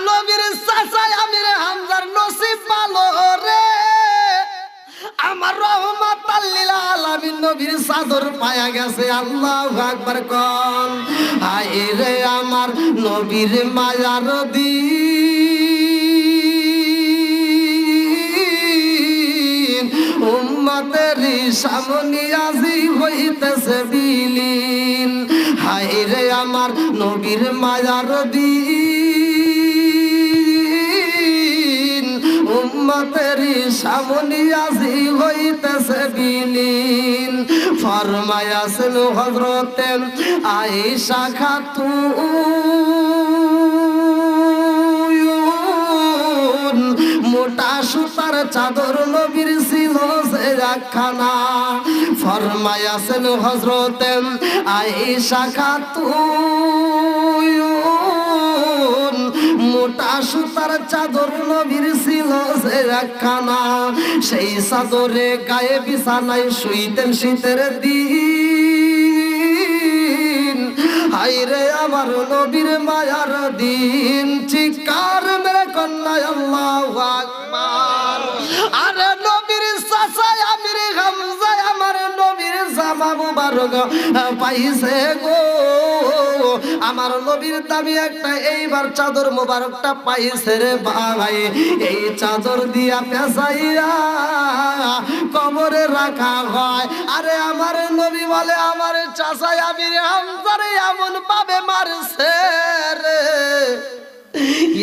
নবীর চাচাই আমির হামজার নসিব ভালো রে, আমার রহমাতাল লিল আলামিন নবীর চাদর পায়া গেছে। আল্লাহু আকবার কোন। হায় রে আমার নবীর মায়ার দিন, উম্মতের সামনে আজি হইতেছে বিলীন। হায় রে আমার নবীর মায়ার দিন, উম্মতের সামনে আজি হইতেছে বিলীন। ফরমায়াছেন হযরতে আয়েশা খাতুন, মোটা সুতার চাদর নবীর ছিল যে একখানা। ফরমায়াছেন হযরতে আয়েশা খাতুন, মোটা সুতার চাদর নবীর ছিল যে একখানা। সেই চাদরে গায়ে বিছানায় শুইতেন শীতের দিন। হায়রে আমার নবীর মায়ার দিন, চিৎকার মেরে কন্যা আল্লাহু আকবার। আরে নবীর চাচাই আমির হামজা আমার নবীর জামা মুবারক পাইছে গো। আমার নবীর দামি একটা এইবার চাদর মুবারকটা পাইছে রে ভাই। এই চাদর দিয়া পেঁচাইয়া কবরে রাখা হয়। আরে আমার নবী বলে আমার চাচাই আমির হামজারে এমন ভাবে মারছে রে,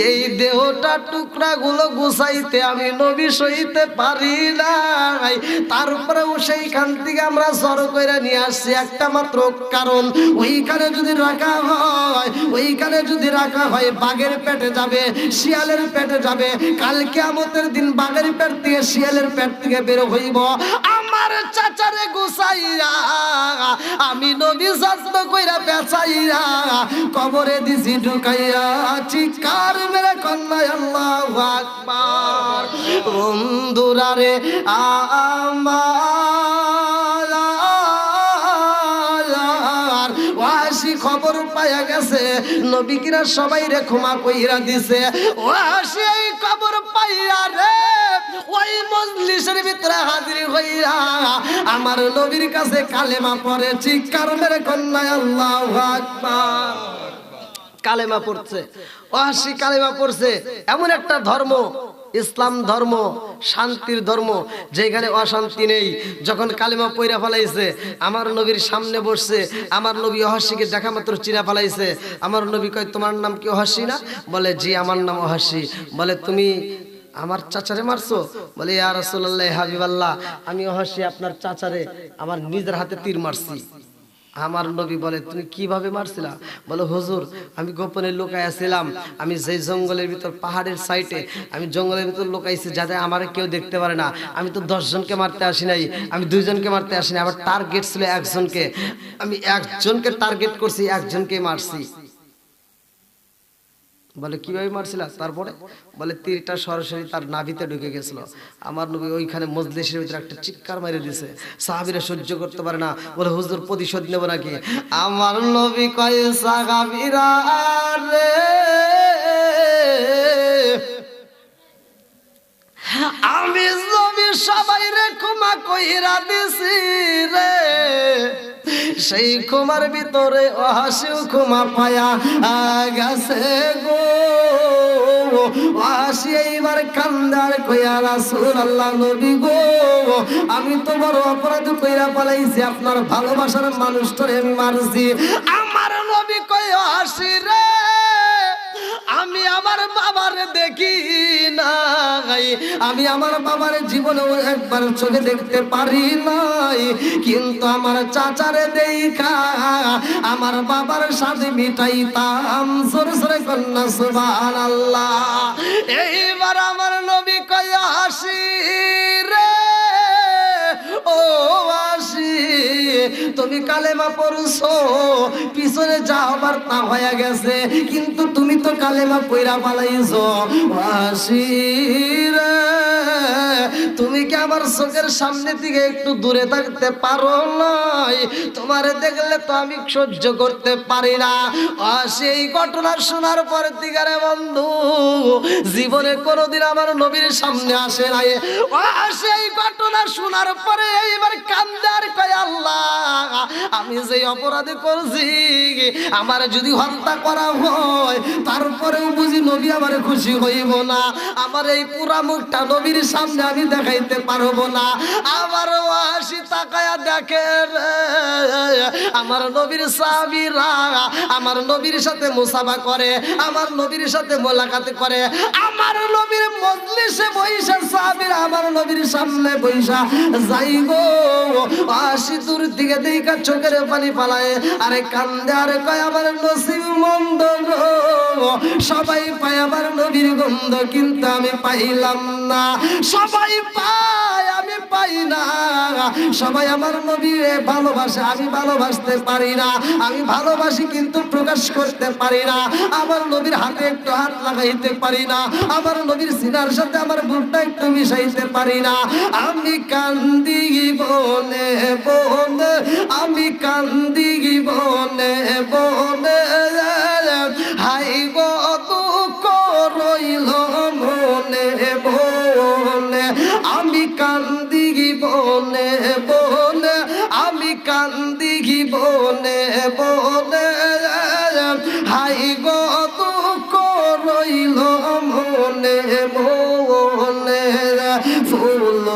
এই দেহটা টুকরা গুলো গুছাইতে আমি নবী সইতে পারি নাই। তারপরেও সেইখান থেকে আমরা জড়ো করে নিয়ে আসছি একটা মাত্র কারণ, ওইখানে যদি রাখা হয়, ওইখানে যদি রাখা হয় বাঘের পেটে যাবে, শিয়ালের পেটে যাবে। কাল কিয়ামতের দিন বাঘের পেট থেকে শিয়ালের পেট থেকে বের হইব। আমার চাচারে গুছাইয়া আমি নবী যত্ন কইরা পেঁচাইয়া কবরে দিছি ঢুকাইয়া। চিৎকার মেরে কন্যা আল্লাহু আকবার। বন্ধুরা রে আমার ওয়াসি খবর পায়া গেছে নবী কিরা সবাই রে ক্ষমা কইরা দিছে। ওয়াসি এই খবর পাইয়া রে ওই মজলিসের ভিতরে হাজির হইয়া আমার নবীর কাছে কালেমা পড়ে। চিৎকার মেরে কন্যা আল্লাহু আকবার। কালেমা পড়ছে, ওয়াসি কালেমা পড়ছে। এমন একটা ধর্ম ইসলাম ধর্ম, শান্তির ধর্ম, যেখানে অশান্তি নেই। যখন কালেমা পইরা ফেলাইছে আমার নবীর সামনে বসছে। আমার নবী ওয়াসিকে দেখা মাত্র চিরা ফেলাইছে। আমার নবী কয় তোমার নাম কি ওয়াসি না? বলে জি আমার নাম ওয়াসি। বলে তুমি আমার চাচারে মারছো? বলে ইয়া রাসূলুল্লাহ হাবিবাল্লাহ, আমি ওয়াসি আপনার চাচারে আমার নিজের হাতে তীর মারছি। আমার নবী বলে তুমি কিভাবে মারছিলা? বলে হুজুর আমি গোপনে লুকাইছিলাম। আমি যেই জঙ্গলের ভিতর পাহাড়ের সাইডে আমি জঙ্গলের ভিতর লুকাইছি যাতে আমারে কেউ দেখতে পারে না। আমি তো 10 জনকে মারতে আসি নাই, আমি 2 জনকে মারতে আসি নাই। আমার টার্গেট ছিল একজনকে, আমি একজনকে টার্গেট করছি, একজনকে মারছি। বলে কিভাবে মারছিলা? তারপরে বলে তীরটা সরাসরি তার নাভিতে ঢুকে গেছিল। আমার নবী ওইখানে মজলিসের ভিতরে একটা চিৎকার মেরে দিয়েছে। সাহাবীরা সহ্য করতে পারে না, বলে হুজুর প্রতিশোধ নেব নাকি? আমার নবী কয় সাহাবীরা রে আমি নবী সবাই রে ক্ষমা কইরা দিছি রে। সেই ক্ষমার ভিতরে ওয়াসিও ক্ষমা পায়া গেছে গো। ওয়াসি এইবার কান্দার কইয়া রাসূলুল্লাহ নবী গো আমি তো বড় অপরাধ কইরা পালাইছি, আপনার ভালোবাসার মানুষটারে আমি মারছি। আমার নবী কয় ওয়াসি রে আমি আমার বাবার দেখি নাই, আমি আমার বাবার জীবনেও একবার চোখে দেখতে পারি নাই, কিন্তু আমার চাচারে দেখা আমার বাবার সাথে মিটাইতাম। জোরে জোরে কন্যা সুবহানাল্লাহ। এইবার আমার নবী কয় হাসি রে ও হাসি তুমি কালেমা পড়ছো, পিছনে যা হবার তা হয়ে গেছে, কিন্তু তুমি তো কালেমা পইরা পালাইছো। হাসি রে তুমি কি আমার চোখের সামনে থেকে একটু দূরে থাকতে পারো না? তোমারে দেখলে তো আমি সহ্য করতে পারি না। সেই ঘটনা শোনার পর দিগারে বন্ধু জীবনে কোনোদিন আমার নবীর সামনে আসে নাই। সেই ঘটনা শোনার পরে এইবার কান্দে আর কয়, আল্লাহ আমি যে অপরাধ করছি, আমার যদি হত্যা করা হয় তারপরেও বুঝি নবী আমার খুশি হইব না। আমার এই পুরা মুখটা নবীর সামনে আমি দেখাইতে পারবো না। আমার ওয়াসি তাকায়া দেখে আমার নবীর সাহাবীরা আমার নবীর সাথে মুসাফা করে, আমার নবীর সাথে মোলাকাত করে, আমার নবীর মজলিসে বইসা সাহাবীরা আমার নবীর সামনে বইসা যাই গো। ওয়াসি দূর থেকে দেখা চোখের পানি পালায় আরে কান্দে আরে কয়, আমার নসিব মন্দ গো, সবাই পায় আমার নবীর গন্ধ কিন্তু আমি পাইলাম না। সবাই পায় আমি পাই না। সবাই আমার নবীরে ভালোবাসে, আমি ভালোবাসতে পারি না। আমি ভালোবাসি কিন্তু প্রকাশ করতে পারি না। আমার নবীর হাতে একটু হাত লাগাইতে পারি না। আমার নবীর সিনার সাথে আমার বুকটা একটু মিশাইতে পারি না। আমি কান্দি বনে বনে, আমি কান্দি বনে বনে, হাই গো দুঃখ রইল মনে বনে। আমি কান্দি বনে বনে, আমি কান্দি বনে বনে, হাই গো দুঃখ রইল মনে বনে। ফুল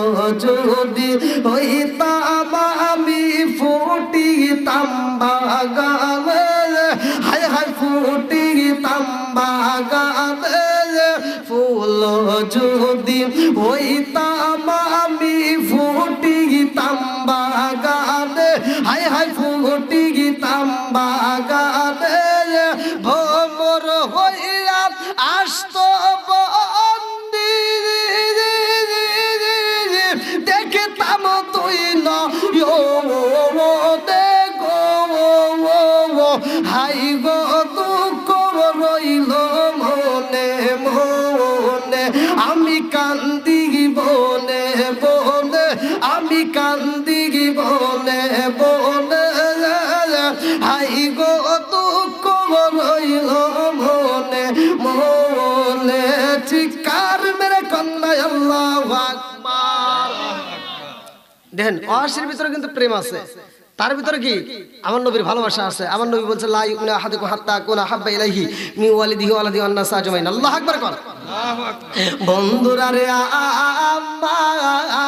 যদি হইতাম আমি ফুটিতাম বাগানে, হায় হায় ফুটিতাম বাগানে। ফুল যদি হইতাম আমি ফুটিতাম বাগানে, হায় হায় ফুটিতাম বাগানে। ভ্রমর হইয়া আসতো বন্দি, দেখতাম তুই নয়নে গো, হাই গো দুঃখ রইল মনে মনে। আমি কান্দি বনে বনে, আমি কান্দি বনে বনে, হাই গো দুঃখ রইল মনে মনে। চিৎকার মেরে কন্যা আল্লাহু আকবার। দেখেন ওয়াসির ভিতরে কিন্তু প্রেম আছে, তার ভিতরে কি আমার নবীর ভালোবাসা আছে। আমার নবী বলছে লা ইউমিনু আহাদুকুম হাত্তা আকুনা হাব্বা ইলাইহি মিন ওয়ালিদিহি ওয়া ওয়ালাদিহি ওয়ান নাস আজমাইন। আল্লাহু আকবার কর। বন্ধুরা রে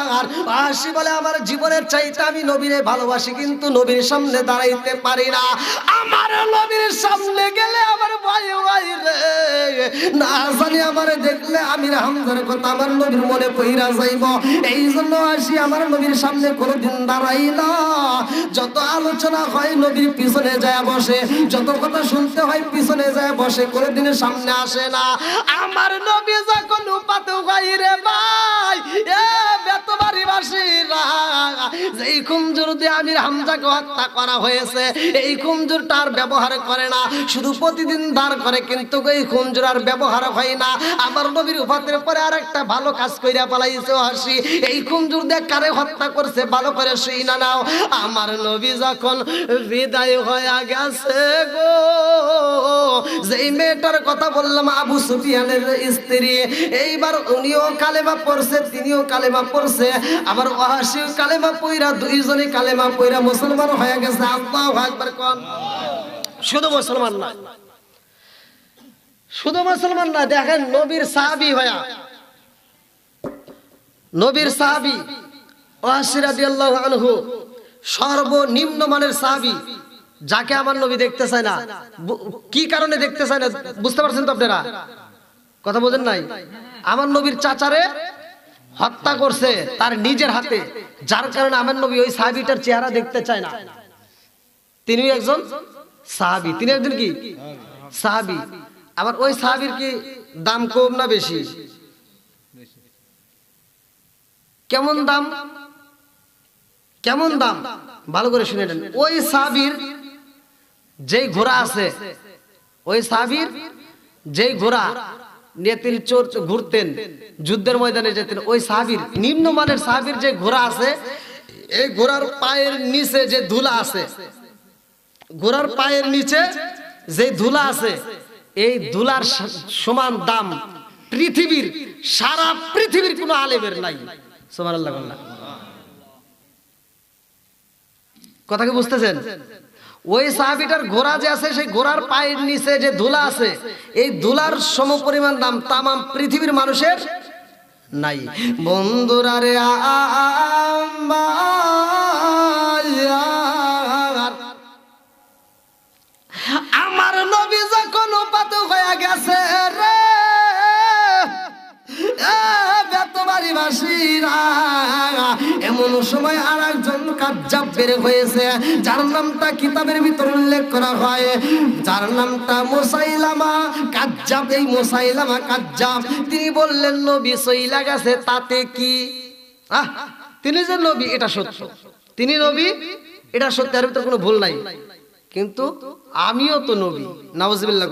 আমার ওয়াসি বলে, আমার জীবনের চাইতে আমি নবীরে ভালোবাসি কিন্তু নবীর সামনে দাঁড়াইতে পারি না। আমার নবীর সামনে গেলে আমার ভয় হয় রে, না জানি আমার দেখলে আমির হামজার কথা আমার নবীর মনে পইরা যাইব। এই জন্য আসি আমার নবীর সামনে কোনোদিন দাঁড়াই না। যত আলোচনা হয় নবীর পিছনে যায় বসে, যত কথা শুনতে হয় পিছনে যায় বসে, কোনোদিনের সামনে আসে না। আমার নবী যখন উপাতে হয় রে ভাই, এ বেতবাড়ি বাসীরা, যেই খুমজুর দিয়ে আমির হামজাকে হত্যা করা হয়েছে এই খুমজুরটা আর ব্যবহার করে না, শুধু প্রতিদিন দাঁড় করে, কিন্তু এই খুমজুর আর ব্যবহার হয় না। আমার নবীর উপাতের পরে আর একটা ভালো কাজ কইরা পালাইছে হাসি। এই খুমজুর দিয়ে কারে হত্যা করছে ভালো করে শুই না নাও। আমার নবী যখন বিদায় হয়ে গেছে গো, যেই মেয়েটার কথা বললাম আবু সুফিয়ানের স্ত্রী, এইবার উনিও কালেমা পড়ছে, তিনিও কালেমা পড়ছে, আবার ওয়াসিও কালেমা পইরা, দুইজনে কালেমা পইরা মুসলমান হয়ে গেছে। আল্লাহু আকবার কোন। শুধু মুসলমান না, শুধু মুসলমান না, দেখেন নবীর সাহাবী হয়া, নবীর সাহাবী ওয়াসি রাদিয়াল্লাহু আনহু সর্বনিম্ন মানের সাহাবী, যাকে আমার নবী দেখতে চায় না। কি কারণে দেখতে চায় না বুঝতে পারছেন তো আপনারা? কথা বোঝেন নাই? আমার নবীর চাচারে হত্যা করছে তার নিজের হাতে, যার কারণে আমার নবী ওই সাহাবীটার চেহারা দেখতে চায় না। তিনি একজন সাহাবী, তিনি একজন কি সাহাবী। আবার ওই সাহাবীর কি দাম কম না বেশি? কেমন দাম? কেমন দাম ভালো করে শুনে নেন। ওই সাহাবীর যেই ঘোড়া আছে, ওই সাহাবীর যেই ঘোড়া নিয়ে তিনি ঘুরতেন, যুদ্ধের ময়দানে যেতেন। ওই সাহাবীর, নিম্নমানের সাহাবীর যে ঘোড়া আছে, এই ঘোড়ার পায়ের নিচে যে ধুলা আছে, ঘোড়ার পায়ের নিচে যে ধুলা আছে, এই ধুলার সমান দাম পৃথিবীর, সারা পৃথিবীর কোনো আলেমের নাই। সুবহানাল্লাহ। কথা কি বুঝতেছেন? ওই সাহাবীটার ঘোড়া যে আছে, সেই ঘোড়ার পায়ের নিচে যে ধুলা আছে, এই ধুলার সমপরিমাণ দাম তামাম পৃথিবীর মানুষের নাই। বন্ধুরা রে, আমার নবী যখন উপাত হয়ে গেছে রে, এমন সময় আর একজন কাজ্জাব বের হয়েছে, যার নামটা কিতাবের ভিতর উল্লেখ করা হয়, যার নামটা মুসাইলামা কাজ্জাব। এই মুসাইলামা কাজ্জাব তিনি বললেন, নবী সইলা গেছে তাতে কি? তিনি যে নবী এটা সত্য, তিনি নবী এটা সত্য, এর ভিতর কোনো ভুল নাই, কিন্তু আমিও তো নবী। নাউজুবিল্লাহ।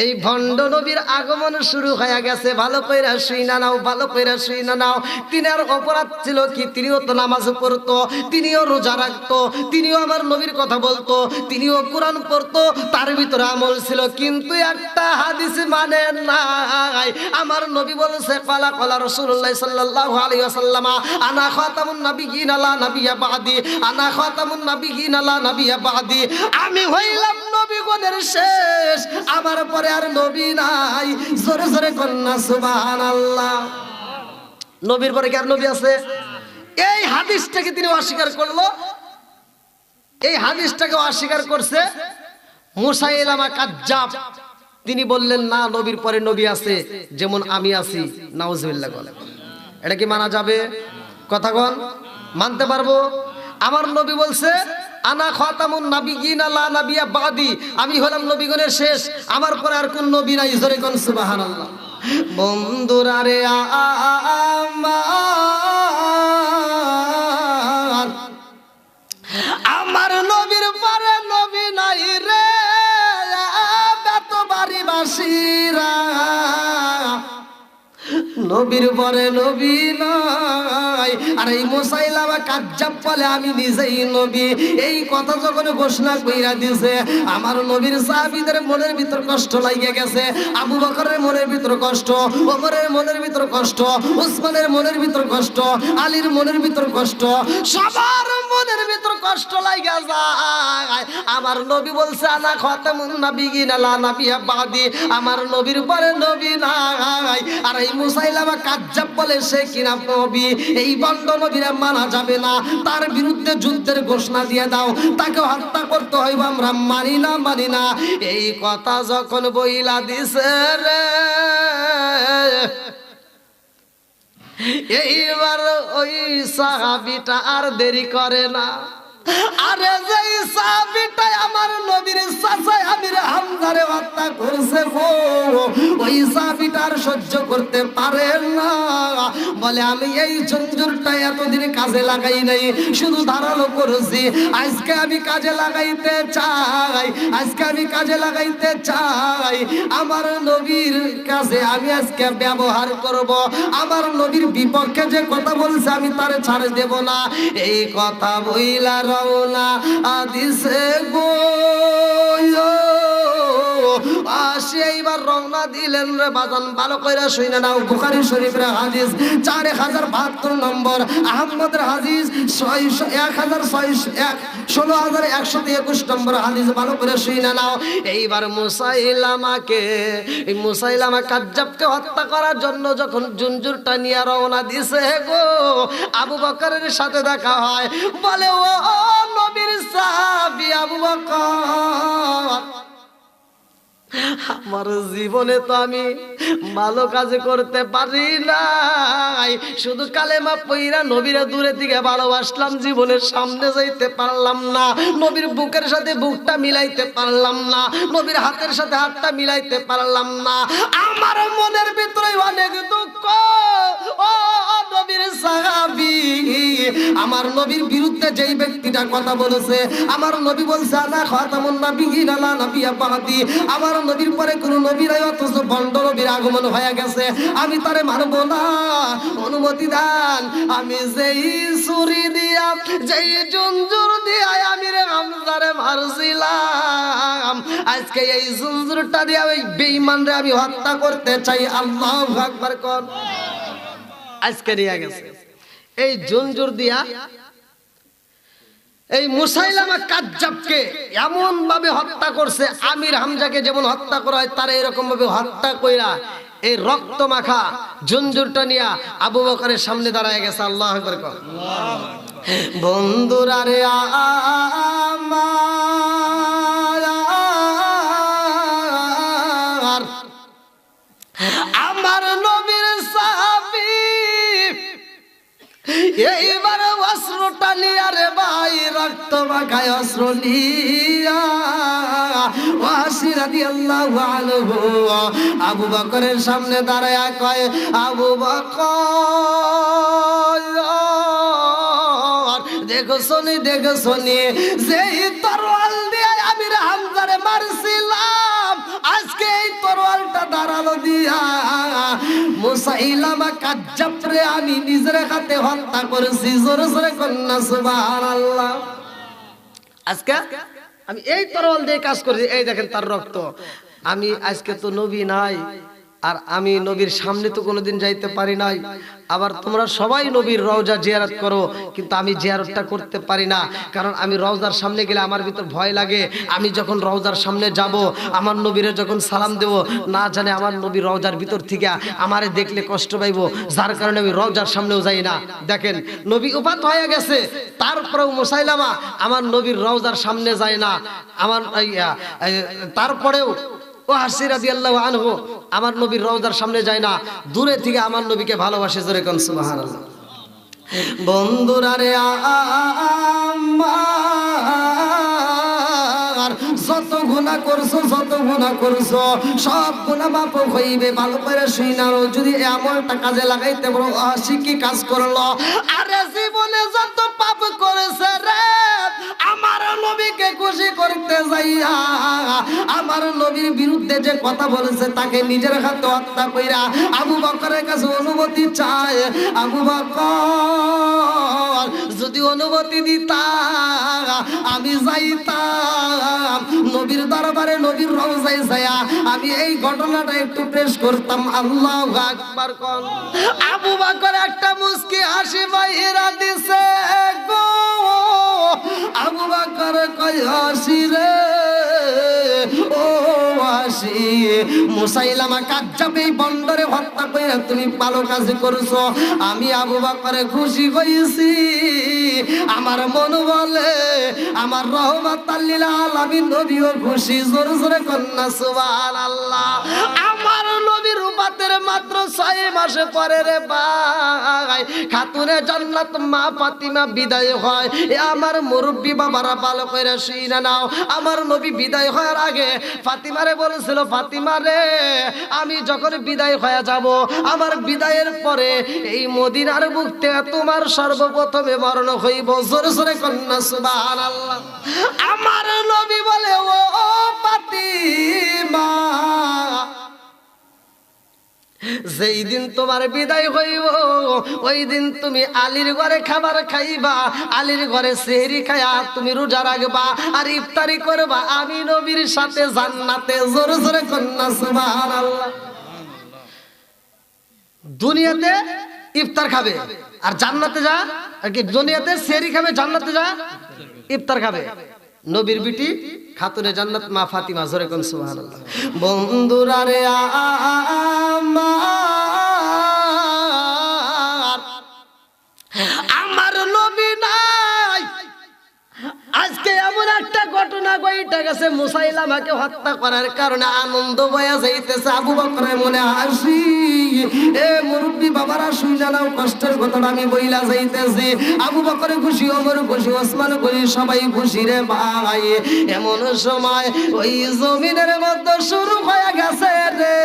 এই ভণ্ড নবীর আগমন শুরু হয়ে গেছে। ভালো কইরা শুইনা নাও, ভালো কইরা শুইনা নাও। তিনার অপরাধ ছিল কি? তিনিও তো নামাজ পড়তো, তিনিও রোজা রাখতো, তিনিও আমার নবীর কথা বলতো, তিনিও কোরআন পড়তো, তার ভিতরে আমল ছিল, কিন্তু একটা হাদিস মানে নাই। আমার নবী বলেছে, ক্বালা ক্বালা রাসূলুল্লাহ সাল্লাল্লাহু আলাইহি ওয়াসাল্লাম, আনা খাতামুন নাবিয়্যিন লা নাবিয়্যা বাদি, আনা খাতামুন নাবিয়্যিন লা নাবিয়্যা বাদি। আমি হইলাম নবীগণের শেষ, আমার পরে আর নবী নাই। জোরে জোরে কন্যা সুবহানাল্লাহ। নবীর পরে কি আর নবী আছে? এই হাদিসটাকে তিনি অস্বীকার করলো। এই হাদিসটাকে অস্বীকার করছে মুসাইলামা কাজ্জাব। তিনি বললেন, না, নবীর পরে নবী আছে, যেমন আমি আছি। নাউজুবিল্লাহ। এটা কি মানা যাবে? কথা বল, মানতে পারবো? আমার নবী বলছে, আনা খাতামুন নাবিয়্যিন লা নাবিয়্যা বাদি, আমি হলাম নবীগণের শেষ, আমার পরে আর কোন নবী নাই। জোরে কোন সুবহানাল্লাহ। বন্ধুরা রে, আমার নবীর পরে নবী নাই রে, বেতবাড়ি বাসীরা, নবীর পরে নবী নাই। আর এই মুসাইলামা কাজ্জাব বলে, আমি নিজেই নবী। এই কথা যখন ঘোষণা কইরা দিয়েছে, আমার নবীর সাহাবীদের মনের ভিতর কষ্ট লাগিয়ে গেছে। আবু বকরের মনের ভিতর কষ্ট, ওমরের মনের ভিতর কষ্ট, উসমানের মনের ভিতর কষ্ট, আলীর মনের ভিতর কষ্ট, সবার মনের ভিতর কষ্ট লাগিয়ে যায়। আমার নবী বলছে, আনা খাতামুন নাবিয়্যিন লা নাবিয়্যা বাদি, আমার নবীর পরে নবী নাই। আর এই মুসাইলামা কাজ্জাব বলে সে কিনা নবী। এই বন্ড নবীরা মানা যাবে না, তার বিরুদ্ধে যুদ্ধের ঘোষণা দিয়ে দাও, তাকে হত্যা করতে হইব, আমরা মানি না, মানি না। এই কথা যখন বইলা দিছে রে, এইবার ওই সাহাবীটা আর দেরি করে না। আরে যেই সাহাবীটা আমার নবীর চাচা আমির হামজারে হত্যা করছে গো, ওই সাহাবীটা আর সহ্য করতে পারে না। বলে, আমি এই জঞ্জুরটা এতদিন কাজে লাগাই নাই, শুধু ধারালো করেছি। আজকে আমি কাজে লাগাইতে চাই, আজকে আমি কাজে লাগাইতে চাই। আমার নবীর কাছে আমি আজকে ব্যবহার করব। আমার নবীর বিপক্ষে যে কথা বলছে, আমি তার ছাড় দেব না। এই কথা বইলা রওনা আদিছে গো, আসে এইবার রওনা দিলেন রে বাজান। ভালো কইরা শুনে নাও, বুখারী শরীফের হাদিস 4072 নম্বর, আহমদের হাদিস 16121 নম্বর হাদিস। ভালো করে শুনে নাও। এইবার মুসাইলামাকে, এই মুসাইলামা কাজ্জাবকে হত্যা করার জন্য যখন জঞ্জুরটা নিয়ে রওনা দিছে গো, আবু বকরের সাথে দেখা হয়। বলে, ও নবীর সাহাবী আবু বকর, আমার জীবনে তো আমি ভালো কাজ করতে পারি নাই, শুধু কালেমা পইরা নবীর দূরে থেকে ভালোবাসলাম, জীবনের সামনে যাইতে পারলাম না, নবীর বুকের সাথে বুকটা মিলাইতে পারলাম না, নবীর হাতের সাথে হাতটা মিলাইতে পারলাম না। আমার মনের ভিতরে অনেক দুঃখ। ও নবীর সাহাবী, আমার নবীর বিরুদ্ধে যেই ব্যক্তিটা কথা বলেছে, আমার নবী বলছে আনা খাতামুন নাবিয়্যিন লা নাবিয়্যা বা'দি, আমার নবীর পরে কোন নবী নাই, অথচ ভণ্ড নবীর আগমন হয়ে গেছে, আমি তারে মানব না, অনুমতি দেন। আমি যেই ছুরি দিয়া যেই জঞ্জুর দিয়া আমি রে হামজারে মারছিলাম, আজকে এই জঞ্জুরটা দিয়া ওই বেঈমানরে আমি হত্যা করতে চাই। আল্লাহু আকবার কোন। আজকে নিয়ে গেছে এই জঞ্জুর দিয়া এই মুসাইলামা কাজ্জাবকে এমন ভাবে হত্যা করছে, আমির হামজাকে যেমন হত্যা করা হয় তারা এরকম ভাবে হত্যা কইরা এই রক্ত মাখা জঞ্জুরটা নিয়ে আবু বকরের সামনে দাঁড়ায় গেছে। আল্লাহু আকবার কোন। বন্ধুরা রে আমার নবীর সাহাবী এইবার অস্ত্রটা নিয়া রে ভাই, রক্ত মাখায় অস্ত্র নিয়া ওয়াসি রাদিয়াল্লাহু আনহু আবু বকরের সামনে দাঁড়ায়া কয়, আবু বকর দেখো শুনি যেই তরোয়াল দিয়ে আমির হামজারে মারছিলাম, আজকে এই তরোয়ালটা দাঁড়ালো দিয়া মুসাইলামা কাজ্জাবরে আমি নিজের হাতে হত্যা করেছি। জোরে জোরে কন্যা সুবহানাল্লাহ। আজকে আমি এই তরোয়াল দিয়ে কাজ করেছি, এই দেখেন তার রক্ত। আমি আজকে তো নবী নাই, আর আমি নবীর সামনে তো কোনোদিন যাইতে পারি নাই। আবার তোমরা সবাই নবীর রওজা জিয়ারত করো, কিন্তু আমি জিয়ারতটা করতে পারি না, কারণ আমি রওজার সামনে গেলে আমার ভিতর ভয় লাগে। আমি যখন রওজার সামনে যাব, আমার নবীরে যখন সালাম দেব, না জানে আমার নবী রওজার ভিতর থেকে আমারে দেখলে কষ্ট পাইব, যার কারণে আমি রওজার সামনেও যাই না। দেখেন নবী উপাত হয়ে গেছে, তারপরেও মুসাইলামা আমার নবীর রওজার সামনে যায় না। আমার তারপরেও ওয়াসি রাদিয়াল্লাহু আনহু আমার নবীর রওজার সামনে যায় না, দূরে থেকে আমার নবীকে ভালোবাসে। জোরে কোন সুবহানাল্লাহ। বন্ধুরা রে আমার যত গুনাহ করছো সব গুনাহ মাফ হইবে। ভালো করে শুনারো, যদি আমলটা কাজে লাগাইতে বড় অশিকি কাজ করলো, আরে জীবনে যত পাপ করেছে রে, আমার নবীকে খুশি করতে যাইয়া আমার নবীর বিরুদ্ধে যে কথা বলেছে তাকে নিজের হাতে হত্যা কইরা আবু বকরের কাছে অনুমতি চায়। আবু বকর যদি অনুমতি দিতা আমি যাইতাম নবীর দরবারে, নবীর রওজায় যায়া আমি এই ঘটনাটা একটু পেশ করতাম। আল্লাহু আকবার কোন। আবু বকর একটা মুস্কি হাসি বাইরা দিছে গো। আবু বকর কই হাসি রে ও হাসি, মুসাইলামা কাজ্জাব এই বন্দরে হত্যা কইরা তুমি ভালো কাজ করছো, আমি আবু বকরে খুশি হইছি। আমার মন বলে আমার রহমাতাল লিল আলামিন নবীও খুশি। জোরে জোরে কন্যা সুবহানাল্লাহ। আমার নবীর উপাতের মাত্র 6 মাস পরে রে ভাই খাতুনে জান্নাত মা ফাতিমা বিদায় হয়। এ আমার মুরব্বি বাবারা ভালো করে শুনে নাও, আমার নবী বিদায় হওয়ার আগে ফাতিমারে বলেছিল, ফাতিমা রে আমি যখন বিদায় হয়ে যাব, আমার বিদায়ের পরে এই মদিনার বুক থেকে তোমার সর্বপ্রথমে মরণ হইব। জোরে জোরে কন্যা সুবহানাল্লাহ। আমার নবী বলে ও ফাতিমা যেই দিন তোমার বিদায় হইব ওই দিন তুমি আলীর ঘরে খাবার খাইবা, আলীর ঘরে সেহরি খায়া তুমি রোজা রাখবা আর ইফতারি করবা আমি নবীর সাথে জান্নাতে। জোরে জোরে কন্যা সুবহানাল্লাহ। দুনিয়াতে ইফতার খাবে আর জান্নাতে যা, আর কি দুনিয়াতে সেহরি খাবে, জান্নাতে যা ইফতার খাবে। নবীর বিটি খাতুনে জান্নাত মা ফাতিমা। জোরে কোন সুবহানাল্লাহ। বন্ধুরা রে আমার নবী নাই, আজকে এমন একটা ঘটনা ঘটে গেছে মুসাইলামাকে হত্যা করার কারণে আনন্দ বয়া যাইতেছে। আবু বকরের মনে হাসি, এ মুরব্বি বাবারা শুইনা নাও কষ্টের কথাটা আমি বইলা যাইতেছি। আবু বকরে খুশি, ওমর খুশি, ওসমান খুশি, সবাই খুশি রে ভাই। এমন সময় ওই জমিনের মধ্যে শুরু হয়ে গেছে রে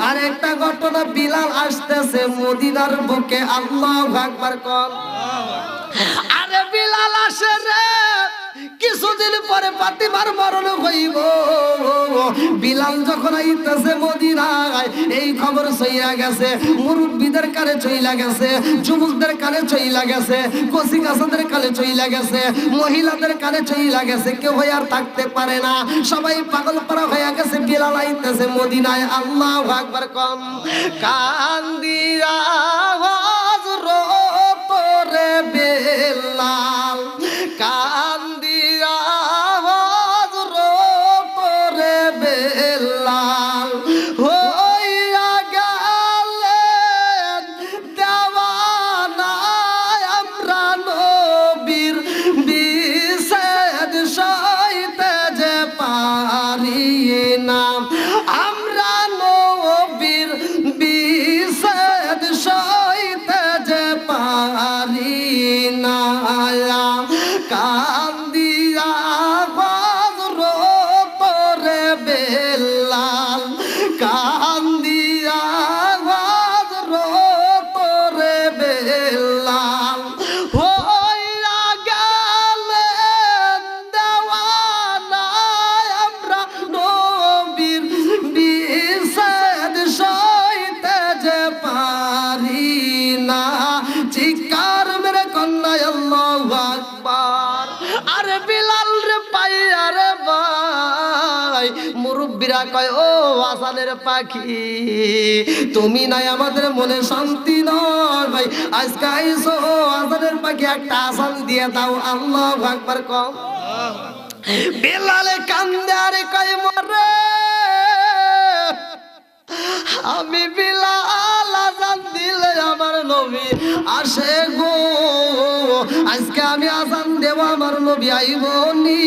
আরেকটা ঘটনা, বিলাল আসতেছে মদিনার বুকে। আল্লাহু আকবার কোন। বিলাল আসে রে কিছুদিন পরে ফাতিমার মরণ হইব বিলাল যখন আইতাছে মদিনায় এই খবর ছইয়া গেছে মুরব্বিদের কানে চইলা গেছে যুবকদের কানে চইলা গেছে কচি কাচাদের কানে চইলা গেছে মহিলাদের কানে চইলা গেছে কেউ আর থাকতে পারে না সবাই পাগল পারা হয়ে গেছে বিলাল আইতাছে মদিনায় আল্লাহু আকবার কম কান্দিয়া হযরত রে বেলাল কান্দিয়া হযরত রে বেলাল হইয়া গেলেন দেওয়ানা আমরা নবীর বিছেদ সইতে যে পারি না আমরা নবীর বিছেদ সইতে যে পারি না কান্দিয়া হযরত রে বেলাল কান্দিয়া হযরত রে বেলাল হইয়া গেলেন দেওয়ানা আমরা নবীর বিছেদ সইতে যে পারি না চিৎকার মেরে কন্যা আল্লাহু আকবার আরে বিলাল রে পাইয়া রে ভাই মুরব্বিরা কয় ও হাসানের পাখি তুমি নাই আমাদের মনে শান্তি নয় ভাই আজকে আইসো হাসানের পাখি একটা আসান দিয়ে দাও আল্লাহু আকবার কম বিলালে কান্দে আরে কয় মরে আমি বিলাল আজান দিলে আমার নবী আসে গো আজকে আমি আজান দেব আমার নবী আইব নি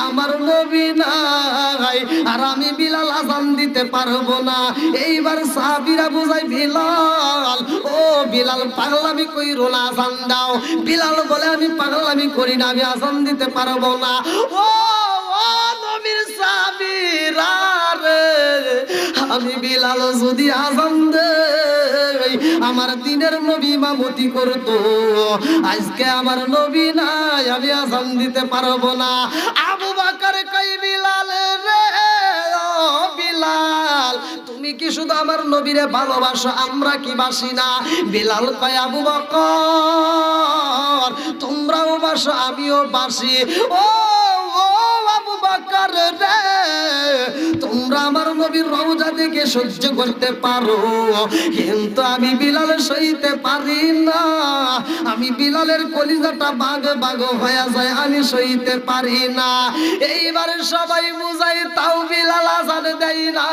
আমার নবী নাই আর আমি বিলাল আজান দিতে পারবো না এইবার সাহাবীরা বুঝাই বিলাল ও বিলাল পাগলামি কইরো না আজান দাও বিলাল বলে আমি পাগলামি করি না আমি আজান দিতে পারবো না ও নবীর সাহাবীরা রে আমি বিলাল যদি আজান দেই আমার দিনের নবী ইমামতি করতো আজকে আমার নবী নাই আমি আজান দিতে পারবো না আবু বকর কই বিলাল রে ও বিলাল তুমি কি শুধু আমার নবীরে ভালোবাসো আমরা কি বাসি না বিলাল কয় আবু বকর তোমরাও বাসো আমিও বাসি ও আবু বকর রে তোমরা আমার নবীর রওজা দেখে সহ্য করতে পারো কিন্তু আমি বিলাল সইতে পারি না আমি বিলালের কলিজাটা বাগ বাগ হয়ে যায় আমি সইতে পারি না এইবারে সবাই বুঝাই তাও বিলাল আজান দেয় না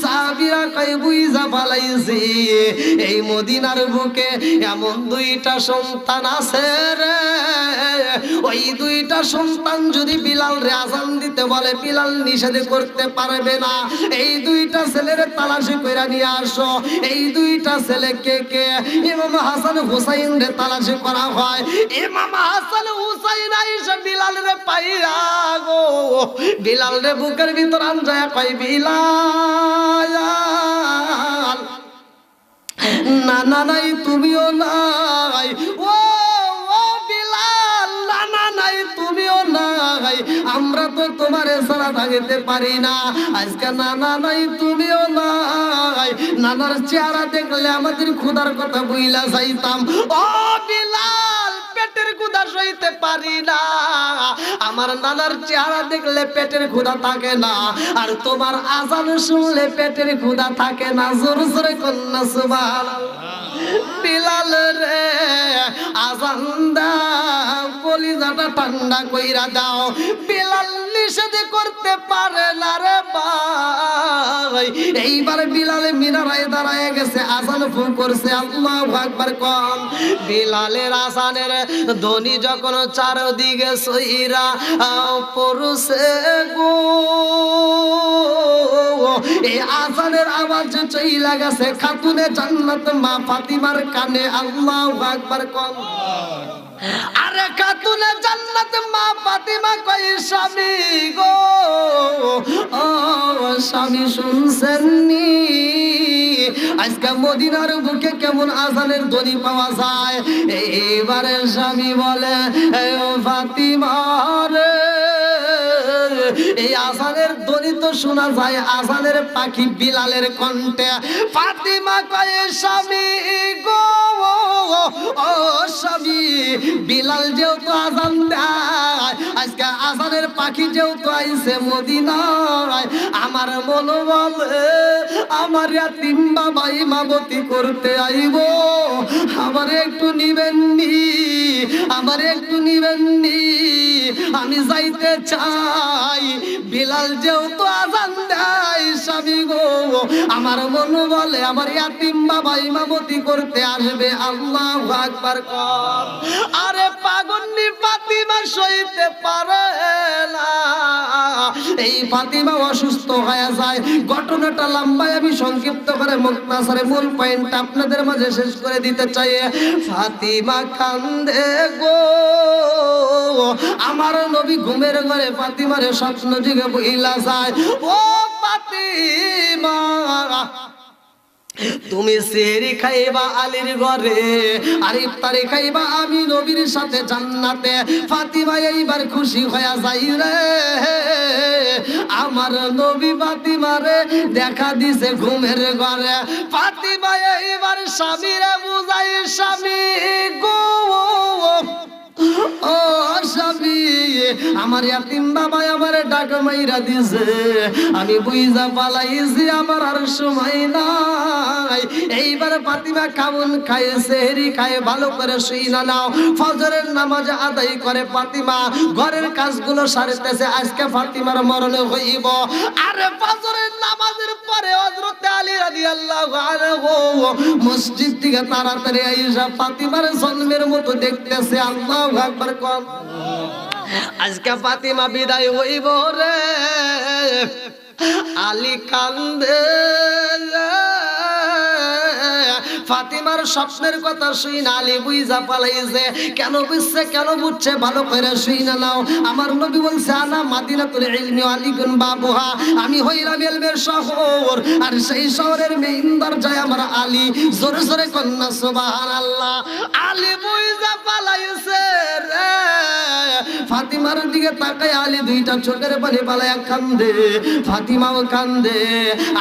সাহাবীরা কই বুইজা ফালাইছি এই মদিনার বুকে এমন দুইটা সন্তান আছে রে ওই দুইটা সন্তান যদি বিলাল রে আজান দিতে বলে বিলাল নিষেধ করতে পারবে না এই দুইটা ছেলের তালাশি কইরা নিয়ে আসো এই দুইটা ছেলে কে কে ইমাম হাসান হুসাইন রে তালাশি করা হয় ইমাম হাসান হুসাইন আইসা বিলাল রে পাইয়া গো বিলাল রে বুকের ভিতর আনজায়া কই বিলাল না না নাই তুমিও নাই ও বিলাল না না নাই তুমিও নাই আমরা তো তোমার ছাড়া থাকতে পারি না আজকে না না নাই তুমিও নাই নানার চেহারা দেখলে আমাদের ক্ষুধার কথা বইলা যাইতাম ও বিলাল পেটের ক্ষুধা সইতে পারি না আমার নানার চেহারা দেখলে পেটের ক্ষুধা থাকে না আর তোমার আজান শুনলে পেটের ক্ষুধা থাকে না জোর জোরে কন্যা সুবহানাল্লাহ বিলাল রে আজান দাও কলিজাটা ঠান্ডা কইরা দাও বিলাল নিষেধ করতে পারে না রে ভাই এইবার বিলালে মিনারায় দাঁড়ায় গেছে আজান ফুল করছে আল্লাহু আকবার কোন বিলালের আজানের ধ্বনি যখন চারদিকে সইরা পড়ছে গো এই আজানের আওয়াজ চইলা গেছে খাতুনে জান্নাত মা ফাতিমার কানে আল্লাহু আকবার কোন আরে খাতুনে জান্নাত মা ফাতিমা কই স্বামী গো ও স্বামী শুনছেন নি আজকে মদিনার বুকে কেমন আজানের ধ্বনি পাওয়া যায়। এইবারে স্বামী বলে ও ফাতিমা রে, এই আজানের ধ্বনি তো শোনা যায় আজানের পাখি বিলালের কণ্ঠে। ফাতিমা কয়ে স্বামী গো, ও স্বামী, বিলাল যেহেতু আজান দেয়, আজকে আজানের পাখি যেহেতু আইছে মদিনায়, আমার মন বলে আমার ইয়াতিম বাবা ইমামতি করতে আইব, আমার একটু নিবেননি, আমার একটু নিবেননি, আমি যাইতে চাই। বিলাল যেহেতু আজান দেয় স্বামী গো, আমার মন বলে আমার ইয়াতিম বাবা ইমামতি করতে আসবে। আল্লাহু আকবার কর। আরে পাগন্নি ফাতিমা সইতে পারে না, এই ফাতিমা অসুস্থ হয়ে যায়। ঘটনাটা লম্বায় আমি সংক্ষিপ্ত করে মুক্তাসারে মূল পয়েন্ট আপনাদের মাঝে শেষ করে দিতে চাই। ফাতিমা কান্দে গো, আমার নবী ঘুমের ঘরে ফাতিমারে স্বপ্ন যুগে বইলা যায়। ও ফাতিমা, তুমি সেহরি খাইবা আলীর ঘরে, আর ইফতারি খাইবা আমি নবীর সাথে জান্নাতে। ফাতিমা এইবার খুশি হইয়া যাই রে, আমার নবী ফাতিমারে দেখা দিছে ঘুমের ঘরে। ফাতিমা এইবার স্বামীরে বুঝাই, স্বামী গো, ও স্বামী, আমার ইয়াতিম বাবা আমার ডাক মাইরা দিছে, আমি বুইজা পালাইছি, আমার আর সময় নাই। এইবার ফাতিমা খাউন খায়, সেহরি খায়, ভালো করে শুই না নাও। ফজরের নামাজ আদায় করে ফাতিমা ঘরের কাজগুলো সারতেছে। আজকে ফাতিমার মরণ হইব। আরে ফজরের নামাজের পরে হযরত আলী রাদিয়াল্লাহু আনহু মসজিদ থেকে তাড়াতাড়ি আইসা ফাতিমার জন্মের মতো দেখতেছে। আল্লাহু আকবার কর। আজকে ফাতিমা বিদায় হইব রে, আলী কান্দে। ফাতিমার স্বপ্নের কথা শুই না আলী বুইজা পালাইছে। কেন বুঝছে, কেন বুঝছে, ভালো করে শুই না নাও। আমার নবী বলছে আনা মাদিনাতুল ইলমি ওয়া আলীকুন বাবুহা, আমি হইলাম ইলমের শহর, আর সেই শহরের মেইন দরজায় আমার আলী। জোরে জোরে কন্যা সুবহানাল্লাহ। আলী বুইজা পালাইছে রে। ফাতিমার দিকে তাকায় আলী দুইটা চোখের পানি পালায়া কান্দে, ফাতিমাও কান্দে।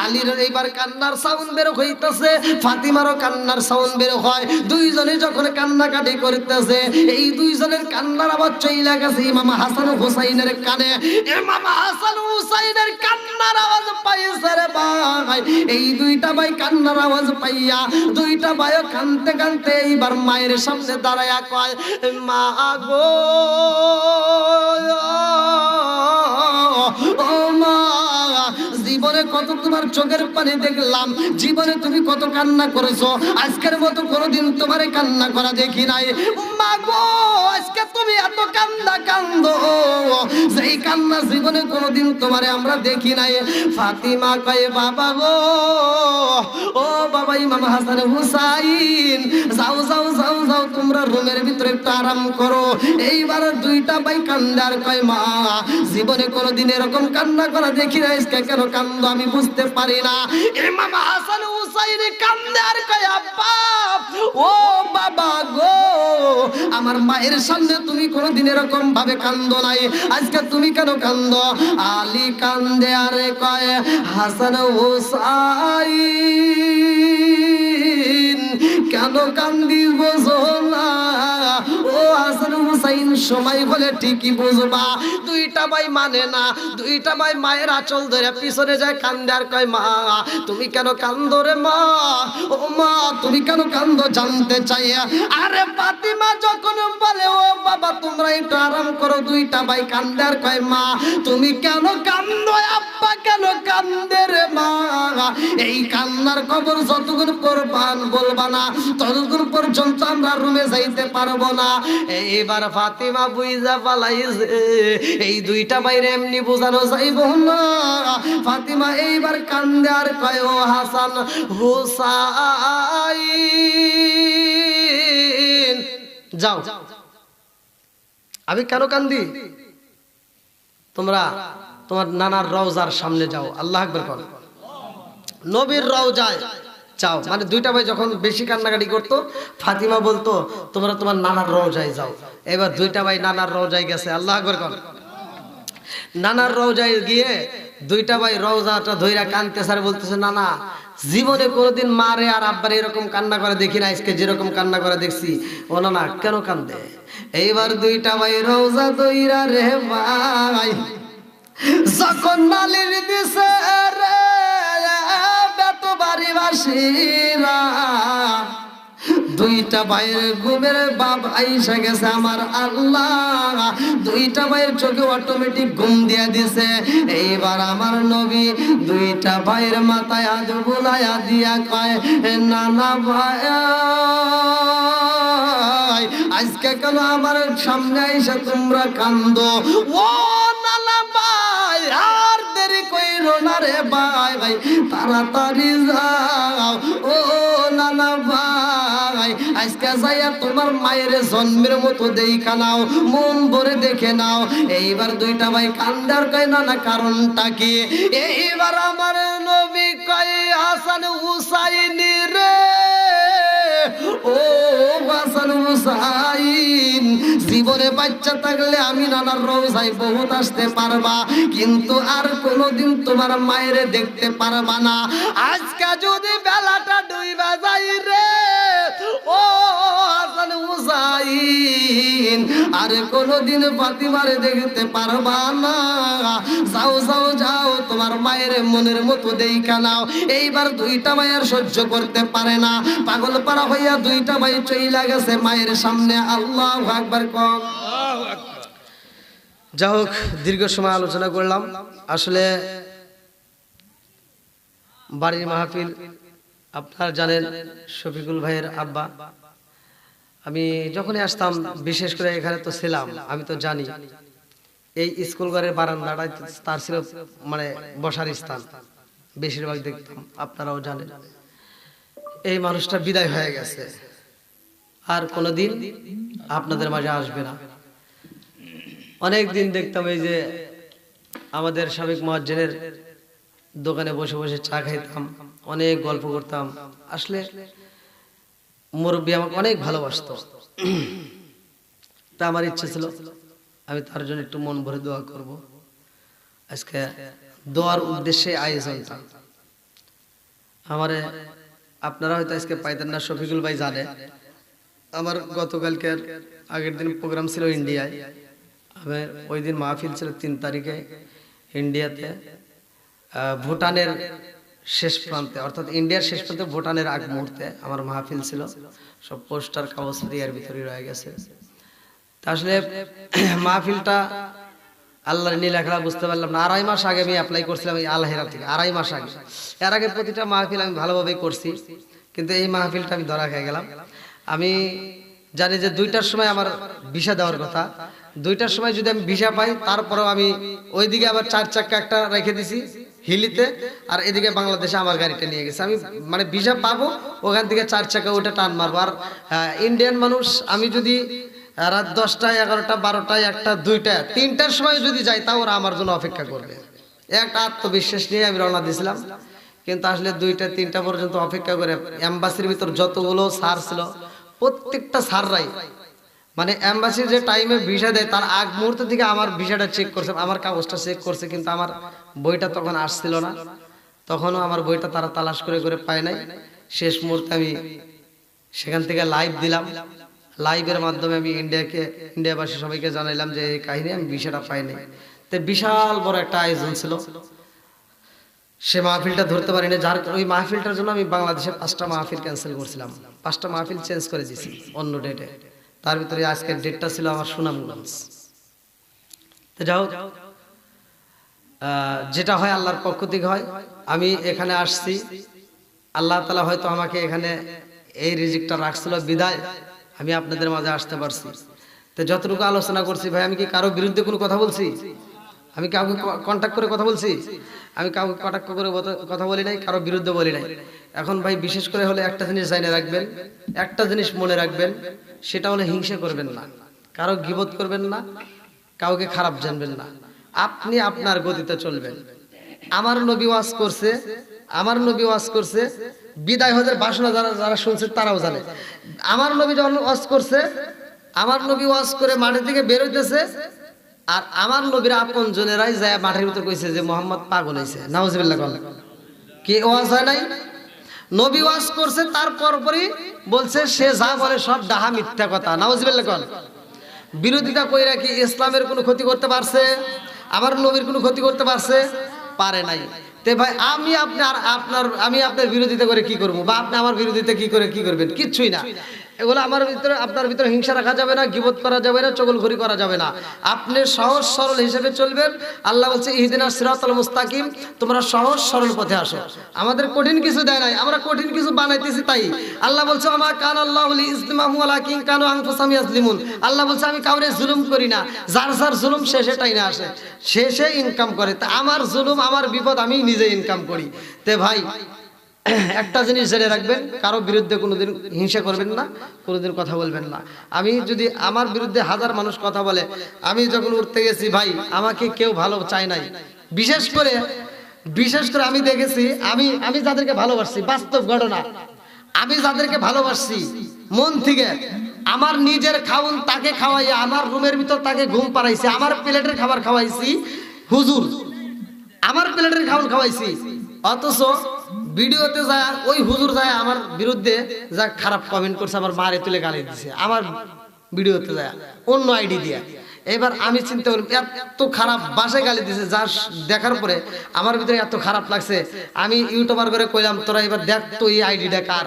আলীর এইবার কান্নার সাউন্ড বের হইতাছে, ফাতিমারও কান্নার সাউন্ড বের হয়। দুইজনে যখন কান্নাকাটি করতেছে, এই দুইজনের কান্নার আওয়াজ চইলা গেছে ইমাম হাসান হুসাইনের কানে। ইমাম হাসান হুসাইনের কান্নার আওয়াজ পাইছে রে ভাই। এই দুইটা ভাই কান্নার আওয়াজ পাইয়া দুইটা ভাইও কানতে কানতে এইবার মায়ের সামনে দাঁড়ায়া কয়, মা গো, ও মা, জীবনে কত তোমার চোখের পানি দেখলাম, জীবনে তুমি কত কান্না করেছো, আজকের মতো কোনোদিন তোমারে কান্না করা দেখি নাই। মা গো, আজকে তুমি এত কান্না কান্দো, সেই কান্না জীবনে কোনোদিন তোমারে আমরা দেখি নাই। ফাতিমা কয়, বাবা গো, ও বাবা ইমাম হাসান হুসাইন, যাও যাও যাও যাও, তোমরা রুমের ভিতরে একটু আরাম করো। এইবার দুইটা ভাই কান্দার কয়, মা জীবনে কোনোদিন এরকম কান্না করা দেখি না, আজকে কেন কান্দো আমি বুঝতে পারি না। ইমাম হাসান হুসাইন কান্দে আর কয়, আব্বা, ও বাবা গো, আমার মায়ের সামনে তুমি কোনোদিন এরকম ভাবে কান্দো নাই, আজকে তুমি কেন কান্দো? আলী কান্দে আর কয়, হাসান হুসাইন কেন কান্দি বোঝো না? ও হাসান হুসাইন, সময় বলে ঠিকই বুঝবা। দুইটা ভাই মানে না, দুইটা ভাই মায়ের আঁচল ধরে পিছনে যায় কান্দে আর কয়, মা তুমি কেন কান্দো রে মা? ও মা তুমি কেন কান্দো জানতে চাই। আরে ফাতিমা যখন বলে, ও বাবা তোমরা একটু আরাম করো, দুইটা ভাই কান্দে আর কয়, মা তুমি কেন কান্দো? আব্বা কেন কান্দে রে মা? এই কান্নার খবর যতক্ষণ পরবান বলবা না, ততক্ষণ পর্যন্ত আমরা রুমে যাইতে পারবো না। এইবার ফাতিমা বুইজা পালাইছে, এই দুইটা বাইরে এমনি বোঝানো যাইব না। ফাতিমা এইবার কান্দে আর কয়, ও হাসান হুসাইন যাও। আমি কেন কান্দি? তোমরা তোমার নানার রওজার সামনে যাও। আল্লাহু আকবার করো। নবীর রওজায় চাও। মানে দুইটা ভাই যখন বেশি কান্নাকাটি করতো, ফাতিমা বলতো তোমরা তোমার নানার রওজায় যাও। এবার দুইটা ভাই নানার রওজায় গেছে। আল্লাহু আকবার কোন। নানার রওজায় গিয়ে দুইটা ভাই রওজাটা ধইরা কাঁদতেছে আর বলতেছে নানা, জীবনে কোনোদিন মারে আর আব্বারে এরকম কান্না করে দেখি না, আজকে যেরকম কান্না করে দেখছি। ও নানা কেন কান্দে? এইবার দুইটা ভাই রওজা ধইরা রে ভাই যখন নালির দিছে রে বেতো বাড়ি বাসিরা, দুইটা ভাইয়ের ঘুমের বাপ আইসা গেছে আমার আল্লাহ। দুইটা ভাইয়ের চোখে অটোমেটিক ঘুম দিয়া দিছে। এইবার আমার নবী দুইটা ভাইয়ের মাথায় হাত বুলাইয়া দিয়া কয় নানা ভাই আজকে কেন আমার সামনে আইসা তোমরা কান্দো? ও নানা ভাই আর দেরি কইরো না রে ভাই, ভাই তাড়াতাড়ি যাও। ও নানা ভাই আজকে যাইয়া তোমার মায়ের জন্মের মতো দেখা নাও, মন ভরে দেখে নাও। এইবার দুইটা ভাই কান্দার কয় নানা কারণটা কি? এইবার আমার নবী কয় হাসান হুসাইন রে, ও হাসান হুসাইন জীবনে বাচ্চা থাকলে আমি নানার রওজায় বহুত আসতে পারবা, কিন্তু আর কোনোদিন তোমার মায়ের দেখতে পারবা না। আজকে যদি বেলাটা ডুইবা যাই রে ও হাসান হুসাইন আর কোনোদিন ফাতিমারে দেখতে পারবা না। যাও যাও যাও তোমার মায়ের মনের মতো দেখা নাও। এইবার দুইটা ভাই আর সহ্য করতে পারে না, পাগল পারা হইয়া দুইটা ভাই চইলা গেছে মায়ের সামনে। আল্লাহু আকবার কম। যা হোক দীর্ঘ সময় আলোচনা করলাম। আসলে বাড়ির মাহফিল আপনারা জানেন শফিকুল ভাইয়ের আব্বা। আমি যখনই আসতাম, বিশেষ করে এখানে তো ছিলাম, আমি তো জানি এই স্কুল ঘরের বারান্দাটায় তার ছিল মানে বসার স্থান, বেশিরভাগ দেখতাম, আপনারাও জানেন। এই মানুষটা বিদায় হয়ে গেছে, আর কোনোদিন আপনাদের মাঝে আসবে না। অনেক দিন দেখতাম এই যে আমাদের সাবেক মুয়াজ্জিনের দোকানে বসে বসে চা খাইতাম, অনেক গল্প করতাম। আসলে মুরব্বী আমাকে অনেক ভালোবাসতো, তা আমার ইচ্ছে ছিল আমি তার জন্য একটু মন ভরে দোয়া করব। আজকে দোয়ার উদ্দেশ্যে আয়োজনটা আমারে আপনারা হয়তো আজকে পাইতেন না, শফিকুল ভাই জানে। আমার গতকালকের আগের দিন প্রোগ্রাম ছিল ইন্ডিয়ায়, আমার ওই দিন মাহফিল ছিল 3 তারিখে ইন্ডিয়াতে, ভুটানের শেষ প্রান্তে, অর্থাৎ ইন্ডিয়ার শেষ প্রান্তে ভুটানের আগ মুহূর্তে আমার মাহফিল ছিল। সব পোস্টার কাগজ এর ভিতরে রয়ে গেছে। তা আসলে মাহফিলটা আল্লাহর নীলা খেলা বুঝতে পারলাম না। 2.5 মাস আগে আমি অ্যাপ্লাই করছিলাম এই আলহেরা থেকে, 2.5 মাস আগে। এর আগে প্রতিটা মাহফিল আমি ভালোভাবেই করছি, কিন্তু এই মাহফিলটা আমি ধরা খেয়ে গেলাম। আমি জানি যে 2টার সময় আমার ভিসা দেওয়ার কথা, 2টার সময় যদি আমি ভিসা পাই, তারপরেও আমি ওইদিকে আবার 4 চাক্কা একটা রেখে দিছি হিলিতে, আর এদিকে বাংলাদেশে আমার গাড়িটা নিয়ে গেছে। আমি মানে ভিসা পাবো, ওখান থেকে 4 চাক্কা ওটা টান মারবো। আর ইন্ডিয়ান মানুষ আমি যদি রাত 10টায় 11টা 12টায় 1টা 2টা 3টার সময় যদি যাই, তাও ওরা আমার জন্য অপেক্ষা করবে। একটা আত্মবিশ্বাস নিয়ে আমি রওনা দিয়েছিলাম, কিন্তু আসলে 2টা 3টা পর্যন্ত অপেক্ষা করে এম্বাসির ভিতর যতগুলো স্যার ছিল, প্রত্যেকটা স্যাররাই মানে এম্বাসির যে টাইমে ভিসা দেয় তার আগ মুহূর্ত থেকে আমার ভিসাটা চেক করছে, আমার কাগজটা চেক করছে, কিন্তু আমার বইটা তখন আসছিল না। তখনও আমার বইটা তারা তালাশ করে করে পায় নাই। শেষ মুহূর্তে আমি সেখান থেকে লাইভ দিলাম, লাইভের মাধ্যমে আমি ইন্ডিয়াবাসী সবাইকে জানাইলাম যে এই কাহিনী, আমি ভিসাটা পাইনি। তো বিশাল বড় একটা আয়োজন ছিল, সে মাহফিলটা ধরতে পারিনি। যার ওই মাহফিলটার জন্য আমি বাংলাদেশে 5টা মাহফিল ক্যান্সেল করছিলাম, 5টা মাহফিল চেঞ্জ করে দিয়েছি অন্য ডেটে। তার ভিতরে আজকের ডেটটা ছিল আমার সুনামগঞ্জ। তো যাও, যেটা হয় আল্লাহর পক্ষ থেকে হয়। আমি এখানে আসছি, আল্লাহ তাআলা হয়তো আমাকে এখানে এই রিজিকটা রাখছিল বিদায় আমি আপনাদের মাঝে আসতে পারছি। তো যতটুকু আলোচনা করছি ভাই, আমি কি কারো বিরুদ্ধে কোনো কথা বলছি? আমি কাউকে কন্ট্যাক্ট করে কথা বলছি? আমি কাউকে কটাক্ষ করে কথা বলি নাই, কারো বিরুদ্ধে বলি নাই। এখন ভাই বিশেষ করে হলে একটা জিনিস জানিয়ে রাখবেন, একটা জিনিস মনে রাখবেন, সেটা হলো হিংসা করবেন না, কারো গীবত করবেন না, কাউকে খারাপ জানবেন না। আপনি আপনার গতিতে চলবেন। আমার নবী ওয়াজ করছে, আমার নবী ওয়াজ করছে, বিদায় হজের ভাষণ যারা যারা শুনছে তারাও জানে। আমার নবী যখন ওয়াজ করছে, আমার নবী ওয়াজ করে মাঠের দিকে বের হইতেছে, আর আমার নবীর আপন জনেরাই যায় মাঠের ভিতর কইছে যে মোহাম্মদ পাগল হয়েছে। নাউজুবিল্লাহ। কি ওয়াজ হয় নাই? নবী ওয়াজ করছে, তারপর পরই বলছে সে যা বলে সব ডাহা মিথ্যা কথা। নাউজুবিল্লাহ। বিরোধিতা কইরা কি ইসলামের কোনো ক্ষতি করতে পারছে? আমার নবীর কোনো ক্ষতি করতে পারছে? পারে নাই। তে ভাই আমি আপনার বিরোধিতা করে কি করবো, বা আপনি আমার বিরোধিতা কি করে কি করবেন? কিচ্ছুই না। এগুলো আমার ভিতরে আপনার ভিতরে হিংসা রাখা যাবে না, গীবত করা যাবে না, চগলখড়ি করা যাবে না। আপনি সহজ সরল হিসেবে চলবেন। আল্লাহ বলছে ইহদিনাস সিরাতাল মুস্তাকিম, তোমরা সহজ সরল পথে আসো। আমাদের কঠিন কিছু দেয় নাই, আমরা কঠিন কিছু বানাইতেছি। তাই আল্লাহ বলছে আমা কান আল্লাহু লিইসলিমাহুম ওয়ালাকিন কানু আনফুসাহুম ইয়াজলিমুন। আল্লাহ বলছে আমি কাউরে জুলুম করি না, যার যার জুলুম শেষেটাই না আসে, শেষে ইনকাম করে। তা আমার জুলুম আমার বিপদ আমি নিজে ইনকাম করি। তে ভাই একটা জিনিস জেনে রাখবেন, কারো বিরুদ্ধে কোনোদিন হিংসা করবেন না, কোনোদিন কথা বলবেন না। আমি যদি আমার বিরুদ্ধে হাজার মানুষ কথা বলে, আমি যখন উঠতে গেছি ভাই আমাকে কেউ ভালো চায় নাই। বিশেষ করে আমি দেখেছি, আমি যাদেরকে ভালোবাসছি, বাস্তব ঘটনা, আমি যাদেরকে ভালোবাসছি মন থেকে, আমার নিজের খাউন তাকে খাওয়াইয়া আমার রুমের ভিতর তাকে ঘুম পাড়াইছি, আমার প্লেটের খাবার খাওয়াইছি হুজুর, আমার প্লেটের খাবার খাওয়াইছি, অথচ ভিডিওতে যায় ওই হুজুর যায় আমার বিরুদ্ধে যা খারাপ কমেন্ট করছে, আমার মারে তুলে গালি দিছে আমার ভিডিওতে যায় অন্য আইডি দিয়ে। এবার আমি চিন্তা করি এত খারাপ বাসায় গালি দিছে, যা দেখার পরে আমার ভিতরে এত খারাপ লাগছে। আমি ইউটিউবার করে কইলাম তোরা এবার দেখ তো এই আইডিটা কার।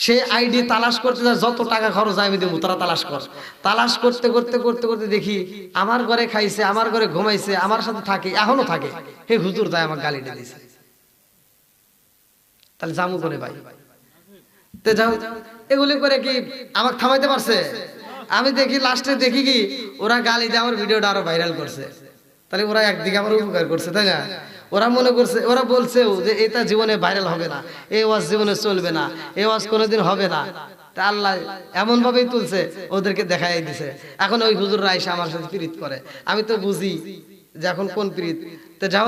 সে আইডি তালাশ করতে যায়, যত টাকা খরচ হয় আমি দেবো, তোরা তালাশ কর। তালাশ করতে করতে করতে করতে দেখি আমার ঘরে খাইছে, আমার ঘরে ঘুমাইছে, আমার সাথে থাকে, এখনো থাকে। হে হুজুর তাই আমার গালিটা দিছে, তাহলে জামু করে ভাই। তো যাও, এগুলি করে কি আমাকে থামাইতে পারছে? আমি দেখি লাস্টে দেখি কি ওরা গালি দিয়ে আমার ভিডিওটা আরো ভাইরাল করছে। তাহলে ওরা একদিকে আমার উপকার করছে, তাই না? ওরা মনে করছে, ওরা বলছেও যে এটা জীবনে ভাইরাল হবে না, এই ওয়াজ জীবনে চলবে না, এই ওয়াজ কোনোদিন হবে না। তা আল্লাহ এমন ভাবেই তুলছে, ওদেরকে দেখাই দিছে। এখন ওই হুজুররা এসে আমার সাথে প্রীত করে, আমি তো বুঝি যে এখন কোন প্রীত। তো যাও,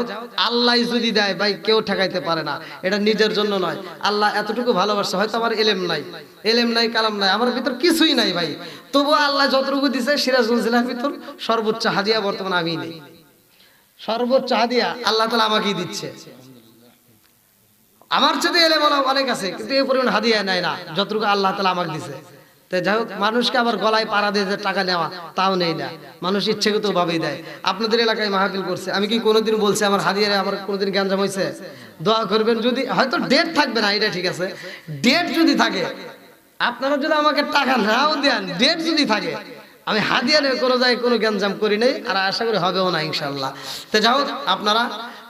আল্লাহ যদি দেয় ভাই কেউ ঠেকাইতে পারে না, এটা নিজের জন্য নয়। আল্লাহ এতটুকু ভালোবাসে, হয়তো আমার এলেম নাই কালাম নাই, আমার ভিতর কিছুই নাই ভাই, তবুও আল্লাহ যতটুকু দিছে সিরাজুল জেলার ভিতর সর্বোচ্চ হাদিয়া বর্তমানে আমি নেই, সর্বোচ্চ হাদিয়া আল্লাহ তাআলা আমাকেই দিচ্ছে। আমার সাথে এলেম অনেক আছে, কিন্তু এই পরিমাণ হাদিয়া নেয় না যতটুকু আল্লাহ তাআলা আমাকে দিছে। তো যাই হোক, মানুষকে আবার গলায় পাড়া দিয়ে যে টাকা নেওয়া তাও নেই না, মানুষ ইচ্ছেকৃত ভাবেই দেয়। আপনাদের এলাকায় মাহফিল করছে, আমি কি কোনোদিন বলছি আমার হাদিয়ারে আমার কোনোদিন গ্যাঞ্জাম হয়েছে? দোয়া করবেন, যদি হয়তো ডেট থাকবে না, এটা ঠিক আছে, ডেট যদি থাকে, আপনারা যদি আমাকে টাকা নাও দেন, ডেট যদি থাকে, আমি হাদিয়ারে কোনো জায়গায় কোনো গ্যাঞ্জাম করি নাই, আর আশা করি হবেও না ইনশাআল্লাহ। তো যাই হোক, আপনারা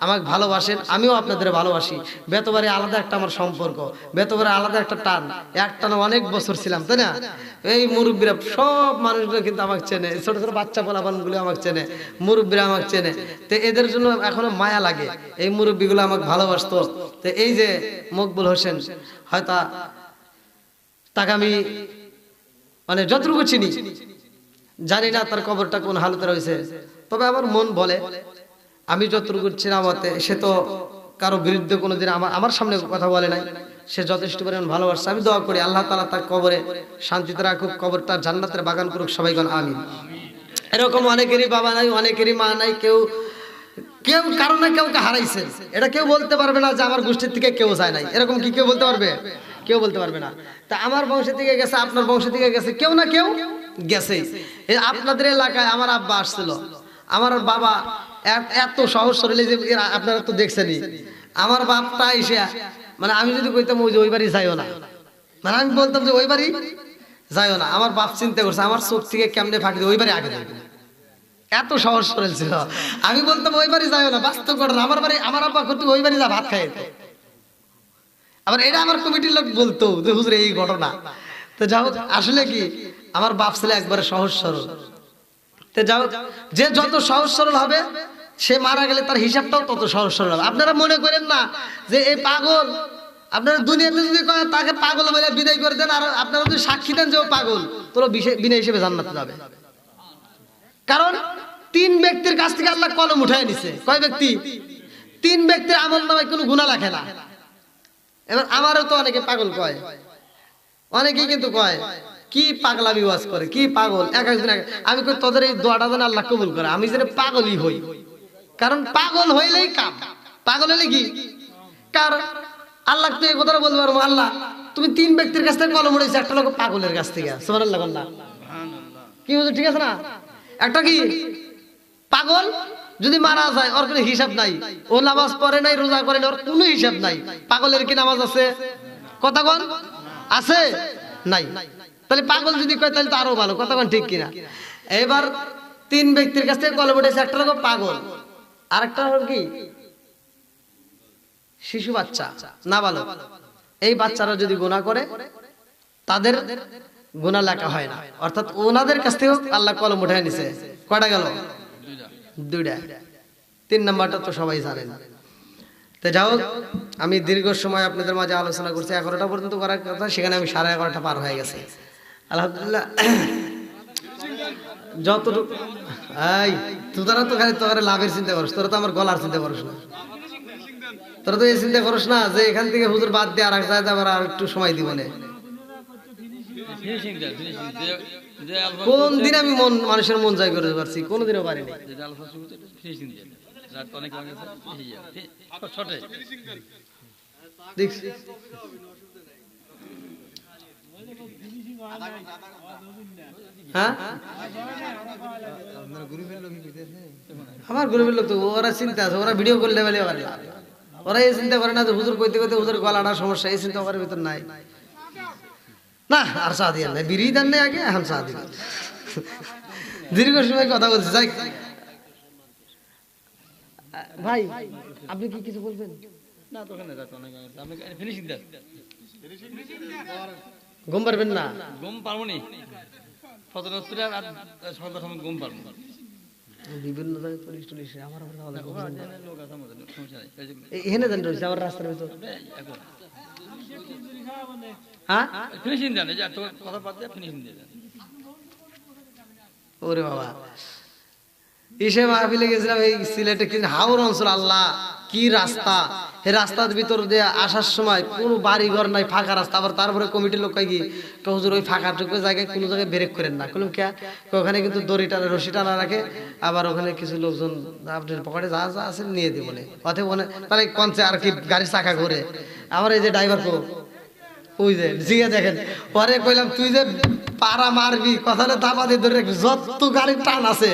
আমাকে ভালোবাসেন, আমিও আপনাদের ভালোবাসি। বেতবারে আলাদা একটা আমার সম্পর্ক, বেতবারে আলাদা একটা টান, একটানা অনেক বছর ছিলাম, তাই না? এই মুরব্বীরা সব মানুষগুলো কিন্তু আমাকে চেনে, ছোট ছোট বাচ্চা পোলাপানগুলো আমাকে চেনে, মুরব্বীরা আমাকে চেনে। তো এদের জন্য এখনো মায়া লাগে, এই মুরব্বীগুলো আমাকে ভালোবাসতো। তো এই যে মকবুল হোসেন, হয়তো তাকে আমি মানে যতটুকু চিনি, জানি না তার কবরটা কোন হালতে রয়েছে, তবে আমার মন বলে আমি যতটুকু চিনামতে, সে তো কারো বিরুদ্ধে কোনোদিন আমার সামনে কথা বলে নাই, সে যথেষ্ট পরিমাণ ভালোবাসছে। আমি দোয়া করি আল্লাহ তাআলা তার কবরে শান্তিতে রাখুক, কবরটা জান্নাতের বাগান করুক, সবাইগণ আমিন। এরকম অনেকেরই বাবা নাই, অনেকেরই মা নাই, কেউ কারো না কেউকে হারাইছে, এটা কেউ বলতে পারবে না যে আমার গোষ্ঠীর থেকে কেউ যায় নাই, এরকম কি কেউ বলতে পারবে? কেউ বলতে পারবে না। তা আমার বংশ থেকে গেছে, আপনার বংশ থেকে গেছে, কেউ না কেউ গেছে। আপনাদের এলাকায় আমার আব্বা আসছিল, আমার বাবা এত সহজ সরলে যে আপনারা তো দেখছেনই, আমার বাপটা এসে মানে আমি যদি কইতাম ওই বাড়ি যাইও না, মানে আমি বলতাম যে ওই বাড়ি যাইও না, আমার বাপ চিন্তা করছে আমার চোখ থেকে কেমনে ফাঁকি দিয়ে ওই বাড়ি আগে যাবে, এত সহজ সরল ছিল। আমি বলতাম ওই বাড়ি যাইও না, বাস্তব ঘটনা, আমার বাড়ি আমার আব্বা করতে ওই বাড়ি যা ভাত খাই। আবার এটা আমার কমিটির লোক বলতো যে হুজুর এই ঘটনা। তো যাও, আসলে কি আমার বাপ ছেলে একবারে সহজ সরল। তো যাও, যে যত সহজ সরল হবে সে মারা গেলে তার হিসাবটাও তত সহজ সরল হবে। আপনারা মনে করেন না যে এই পাগল, আপনারা দুনিয়াতে যদি তাকে পাগল বলে বিদায় করে দেন, আর আপনারা যদি সাক্ষী দেন যে ও পাগল, তোরা বিনা হিসেবে জান্নাতে যাবে। কারণ 3 ব্যক্তির কাছ থেকে আল্লাহ কলম উঠায় নিছে। কয় ব্যক্তি? 3 ব্যক্তির আমল নামায় কোনো গুনাহ লেখে না। এবার আমারও তো অনেকে পাগল কয়, অনেকেই কিন্তু কয় কি পাগলামি ওয়াজ করে, কি পাগল এক একদিন। আমি কই তোদের এই দোয়াটা যেন আল্লাহ কবুল করে, আমি যেন পাগলই হই। কারণ পাগল হইলেই কাম, পাগল হইলে কি কার আল্লাহ তো এই কথাটা বলতে পারবো, আল্লাহ তুমি 3 ব্যক্তির কাছ থেকে কলম উড়াইছো, একটা লোক পাগলের কাছ থেকে। সুবহানাল্লাহ আল্লাহ কি বলছো, ঠিক আছে না? একটা কি পাগল যদি মারা যায় ওর কোনো হিসাব নাই, ও নামাজ পড়ে নাই, রোজা করে নাই, ওর কোনো হিসাব নাই। পাগলের কি নামাজ আছে? কথা কোন আছে? নাই। তাহলে পাগল যদি কয় তাহলে তো আরো ভালো, কথা কোন ঠিক কিনা? এবার 3 ব্যক্তির কাছ থেকে কলম উঠেছে, একটা লোক পাগল, আরেকটা হল কি শিশু বাচ্চা, নাবালক। এই বাচ্চারা যদি গুনাহ করে তাদের গুনাহ লেখা হয় না, অর্থাৎ ওনাদের কাছ থেকে আল্লাহ কলম উঠায় নিছে। কয়টা গেল? 2টা। 3 নাম্বারটা তো সবাই জানেন। তো যাও, আমি দীর্ঘ সময় আপনাদের মাঝে আলোচনা করছি, 11টা পর্যন্ত করার কথা, সেখানে আমি 11:30 পার হয়ে গেছে। আলহামদুলিল্লাহ। যতটুকু এই তোরা তো খালি তোরা লাভের চিন্তা করিস, তোরা তো আমার গলার চিন্তা করিস না। তোরা তো এই চিন্তা করিস না যে এখান থেকে হুজুর বাদ দিয়ে আর এক জায়গায় আবার আর একটু সময় দিব না। কোন দিন আমি মানুষের মন জয় করে পারছি? কোনদিনও পারিনি। হ্যাঁ, আমার গ্রুপের লোক তো ওরা চিন্তা আছে, ওরা ভিডিও করলে বলে ওরা এই চিন্তা করে না যে হুজুর কইতে কইতে হুজুর গলাটা সমস্যা, এই চিন্তা করার ভিতর নাই। না আর চা দিয়ে নাই, বিড়ি দেন নাই আগে, এখন চা দিবেন। দীর্ঘ সময় কথা বলছি। যাই ভাই, আপনি কি কিছু বলবেন? না তো ওখানে যাচ্ছে অনেক, আমি ফিনিশিং দেন। ঘুম পারবেন না? ঘুম পারবো নি, ফজর নস্তিরা আর সন্ধ্যার সময় ঘুম পারবো। বিভিন্ন জায়গায় পুলিশ টুলিশ আমার লোক আছে আমাদের, সমস্যা নাই। এখানে দেন রয়েছে আমার রাস্তার ভিতর। হ্যাঁ ফিনিশিং দেন, এই যে কথা বাদ দিয়ে ফিনিশিং দিয়ে দেন। ওরে বাবা, ইসে মাহফিলে গেছিলাম এই সিলেটে, কিন্তু হাওর অঞ্চল, আল্লাহ কি রাস্তা! এই রাস্তার ভিতর দিয়ে আসার সময় কোনো বাড়ি ঘর নাই, ফাঁকা রাস্তা। আবার তারপরে কমিটির লোক কয় কি, হুজুর ওই ফাঁকাটুকু জায়গায় কোনো জায়গায় ব্রেক করেন না। কোনো কে ওখানে কিন্তু দড়ি টানা, রশি টানা রাখে। আবার ওখানে কিছু লোকজন আপনার পকেটে যা যা আছে নিয়ে দিয়ে বলে অথবা বলে তাহলে কনসে আর কি গাড়ি চাকা ঘুরে। আমার এই যে ড্রাইভার কো ওই যে জিগে দেখেন, পরে কইলাম তুই যে পাড়া মারবি, কথাটা দাবা দিয়ে ধরে রাখবি, যত গাড়ির টান আছে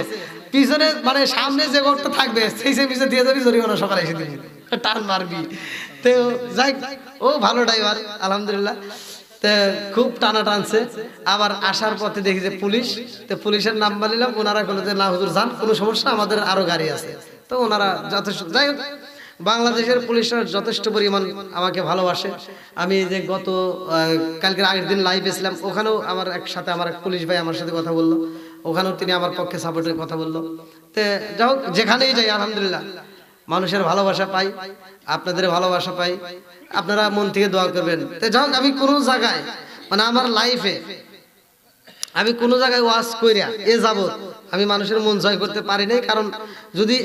পিছনে মানে সামনে যে গড়টা থাকবে সেই পিছনে দিয়ে যাবি, জরিমানা সকালে এসে দিবি, টান মারবি। তো যাই, ও ভালো ড্রাইভার আলহামদুলিল্লাহ। তো খুব টানা টানছে। আবার আসার পথে দেখি যে পুলিশ, তো পুলিশের নাম্বার নিলাম, ওনারা বলে যে না হুজুর যান, কোনো সমস্যা, আমাদের আরো গাড়ি আছে। তো ওনারা যথেষ্ট, যাই হোক বাংলাদেশের পুলিশরা যথেষ্ট পরিমাণ আমাকে ভালোবাসে। আমি যে গত কালকের আগের দিন লাইভে ছিলাম, ওখানেও আমার একসাথে আমার এক পুলিশ ভাই আমার সাথে কথা বললো, ওখানেও তিনি আমার পক্ষে সাপোর্টের কথা বললো। তো যাই হোক, যেখানেই যাই আলহামদুলিল্লাহ মানুষের ভালোবাসা পাই, আপনাদের ভালোবাসা পাই, আপনারা মন থেকে দোয়া করবেন। তো যাই হোক, আমি কোনো জায়গায় মানে আমার লাইফে আমি কোনো জায়গায় ওয়াজ কইরা এ যাবত আমি মানুষের মন জয় করতে পারি নাই। কারণ যদি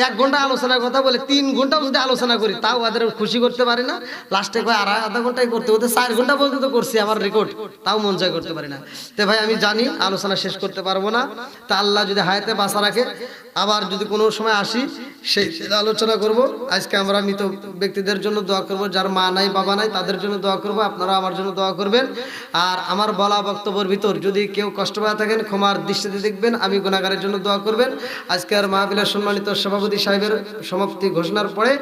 1 ঘন্টা আলোচনার কথা বলে 3 ঘন্টাও যদি আলোচনা করি তাও ওদের খুশি করতে পারি না। লাস্টে কয় আর আধা ঘন্টায় করতে হতে 4 ঘন্টা পর্যন্ত করছি আমার রেকর্ড, তাও মন জয় করতে পারি না। তো ভাই আমি জানি আলোচনা শেষ করতে পারবো না, তা আল্লাহ যদি হায়াতে বাঁচা রাখে আবার যদি কোনো সময় আসি সেই আলোচনা করব। আজকে আমরা মৃত ব্যক্তিদের জন্য দোয়া করব, যার মা নাই বাবা নাই তাদের জন্য দোয়া করব, আপনারা আমার জন্য দোয়া করবেন। আর আমার বলা বক্তব্যের ভিতর যদি কেউ কষ্ট পায় থাকেন ক্ষমার দৃষ্টিতে দেখবেন, আমি গুনাহগারের জন্য দোয়া করবেন। আজকের মাহফিলের সম্মানিত সভাপতি সাহেবের সমাপ্তি ঘোষণার পরে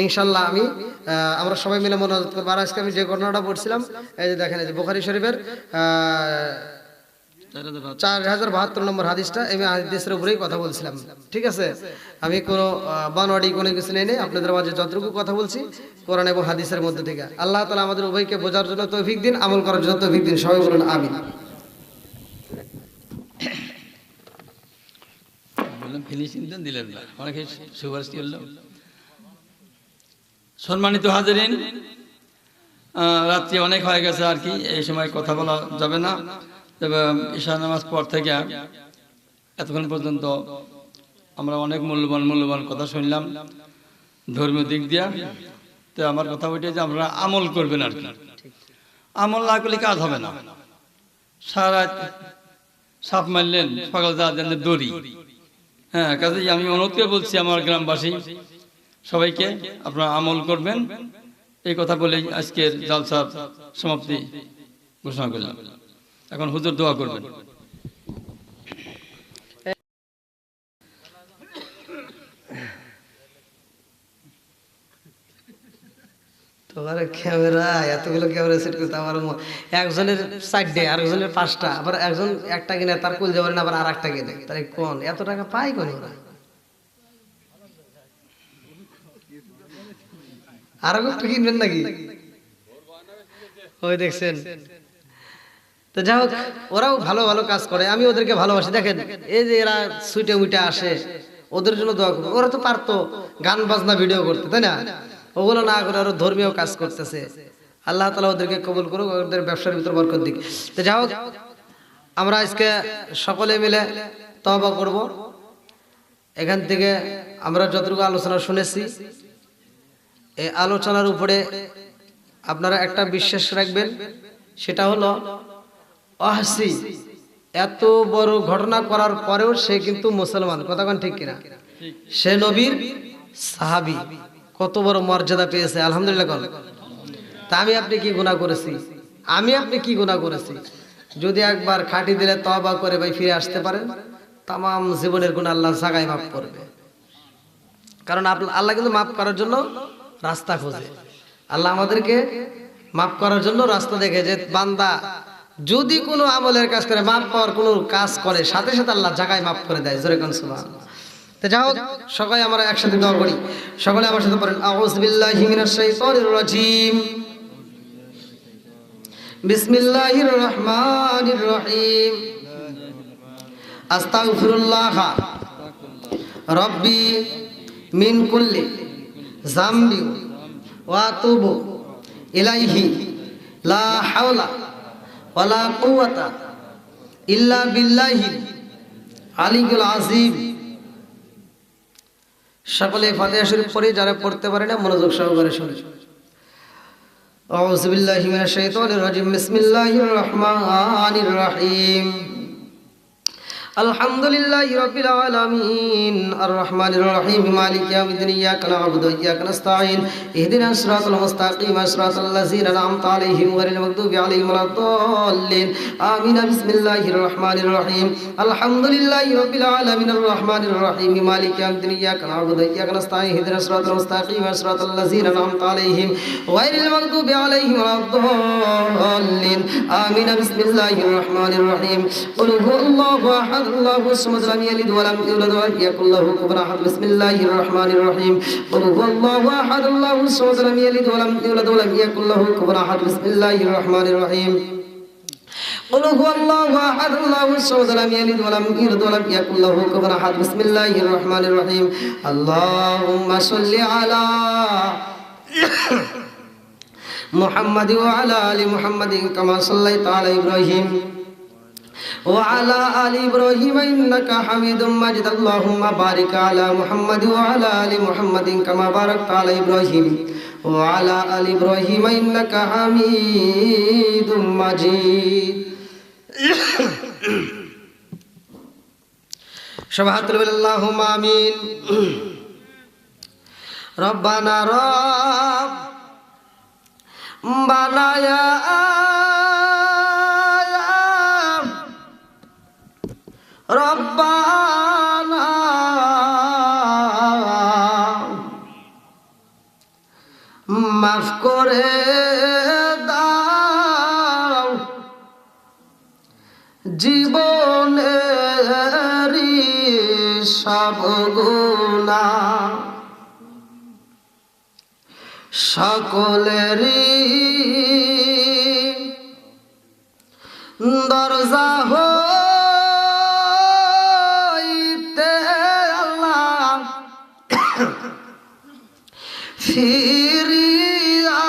ইনশাল্লাহ আমরা সবাই মিলে মোনাজাত করব। আর আজকে আমি যে ঘটনাটা পড়ছিলাম, এই যে দেখেন, এই যে বুখারী শরীফের 4072 নম্বর হাদিসটা, আমি হাদিসের উপরেই কথা বলছিলাম। ঠিক আছে, আমি কোনো বানোয়াড়ি কোনো কিছু নেই, আপনাদের মাঝে যতটুকু কথা বলছি কোরআন এবং হাদিসের মধ্যে থেকে। আল্লাহ তাআলা আমাদের উভয়কে বোঝার জন্য তৌফিক দিন, আমল করার জন্য তৌফিক দিন। সবাই বলুন আমিন। সম্মানিত হাজিরিন, রাত্রি অনেক হয়ে গেছে আর কি, এই সময় কথা বলা যাবে না। তবে ঈশা নামাজ পর থেকে এতক্ষণ পর্যন্ত আমরা অনেক মূল্যবান কথা শুনলাম ধর্মীয় দিক দিয়া। তো আমার কথা ওইটাই যে আমরা আমল করবেন আর কি। আমল না করলে কাজ হবে না। সারা সাপ মারলেন, সকাল যা দেন দড়ি। হ্যাঁ, কাজেই আমি অনুরোধ করে বলছি আমার গ্রামবাসী সবাইকে, আপনারা আমল করবেন, এই কথা বলেই আজকের জালসার সমাপ্তি ঘোষণা করলাম। এখন হুজুর দোয়া করবেন। তোমার ক্যামেরা এতগুলো ক্যামেরা সেট করতে আমার একজনের 4টে, আরেকজনের 5টা, আবার একজন একটা কিনে তার কুল যাবেন না, আবার আর একটা কিনে, তাহলে কোন এত টাকা পাই কোন ওরা? আরো একটু কিনবেন নাকি? ওই দেখছেন। তো যাই হোক, ওরাও ভালো ভালো কাজ করে, আমি ওদেরকে ভালোবাসি। দেখেন এই যে এরা সুইটে মুইটে আসে, ওদের জন্য দোয়া করবো। ওরা তো পারতো গান বাজনা ভিডিও করতে, তাই না? ওগুলো না করে ওরা ধর্মীয় কাজ করতেছে। আল্লাহ তাআলা ওদেরকে কবুল করুক, ওদের ব্যবসার ভিতর বরকত দিক। তো যাই হোক, আমরা আজকে সকলে মিলে তওবা করব। এখান থেকে আমরা যতটুকু আলোচনা শুনেছি, এই আলোচনার উপরে আপনারা একটা বিশ্বাস রাখবেন, সেটা হলো অহাসি এত বড় ঘটনা করার পরেও সে কিন্তু মুসলমান। কথা কোন ঠিক কিনা? সে নবীর সাহাবী, কত বড় মর্যাদা পেয়েছে, আলহামদুলিল্লাহ কোন। তা আমি আপনি কি গুনাহ করেছি? আমি আপনি কি গুনাহ করেছি? যদি একবার খাঁটি দিলে তওবা করে ভাই ফিরে আসতে পারেন, তাম জীবনের গুনাহ আল্লাহ জায়গায় মাফ করবে। কারণ আল্লাহ কিন্তু মাফ করার জন্য রাস্তা খোঁজে। আল্লাহ আমাদেরকে মাফ করার জন্য রাস্তা দেখে, যে বান্দা যদি কোনো আমলের কাজ করে, মাফ পাওয়ার কোনো কাজ করে, সাথে সাথে আল্লাহ জায়গায় মাফ করে দেয়। জোরে কোন সুবহানাল্লাহ। তো যাই হোক, সবাই আমরা একসাথে দোয়া করি। সকলে আমার সাথে পড়েন, আউযু বিল্লাহি মিনাশ শাইতানির রাজীম, বিসমিল্লাহির রহমানির রহিম, আস্তাগফিরুল্লাহ রাব্বি মিন কুল্লি যামবি ওয়া আতুবু ইলাইহি লা হাওলা ওয়ালা কুওয়াতা ইল্লা বিল্লাহিল আলিয়্যিল আযীম। সকলে ফাতিহা শরীফ পড়ে, যারা পড়তে পারে না মনোযোগ সহকারে শুনে। আউযু বিল্লাহি মিনাশ শাইতানির রাজীম, বিসমিল্লাহির রহমানির রহিম, আলহামদুলিল্লাহি রাব্বিল আলামিন, আর রহমানির রহিম, মালিকি ইয়াউমিদ্দিন, ইয়াকা না'বুদু ওয়া ইয়াকা নাস্তাঈন, ইহদিনাস সিরাতাল মুস্তাকিম, সিরাতাল লাযিনা আন'আমতা আলাইহিম গায়রিল মাগদুবি আলাইহিম ওয়ালাদ-দাল্লিন। আমিন। বিসমিল্লাহির রহমানির রহিম, আলহামদুলিল্লাহি রাব্বিল আলামিন, আর রহমানির রহিম, মালিকি ইয়াউমিদ্দিন, ইয়াকা না'বুদু ওয়া ইয়াকা নাস্তাঈন, ইহদিনাস সিরাতাল মুস্তাকিম, সিরাতাল লাযিনা আন'আমতা আলাইহিম গায়রিল মাগদুবি আলাইহিম ওয়ালাদ-দাল্লিন। আমিন। বিসমিল্লাহির রহমানির রহিম, কুল হুয়াল্লাহু আহাদ, আল্লাহু সামাদ, লাম ইয়ালিদ ওয়া লাম ইউলাদ ওয়া লাম ইয়াকুল লাহু কুফুওয়ান আহাদ। বিসমিল্লাহির রহমানির রহিম, কুল হুয়াল্লাহু আহাদ, আল্লাহু সামাদ, লাম ইয়ালিদ ওয়া লাম ইউলাদ ওয়া লাম ইয়াকুল লাহু কুফুওয়ান আহাদ। বিসমিল্লাহির রহমানির রহিম, কুল হুয়াল্লাহু আহাদ, আল্লাহু সামাদ, লাম ইয়ালিদ ওয়া লাম ইউলাদ ওয়া লাম ইয়াকুল লাহু কুফুওয়ান আহাদ। বিসমিল্লাহির রহমানির রহিম, আল্লাহুম্মা সাল্লি আলা মুহাম্মাদ ওয়া আলা আলি মুহাম্মাদিন কামা সাল্লাইতা আলা ইব্রাহিম وعلى آل إبراهيم إنك حميد مجيد. اللهم بارك على محمد وعلى آل محمد كما باركت على إبراهيم وعلى آل إبراهيم إنك حميد مجيد. شبهت اللهم آمين. ربنا ربنا يا রব্বানা মাফ করে দাও জীবনেরই সব গুনাহ, সকলেরই দরজা ফিরিয়া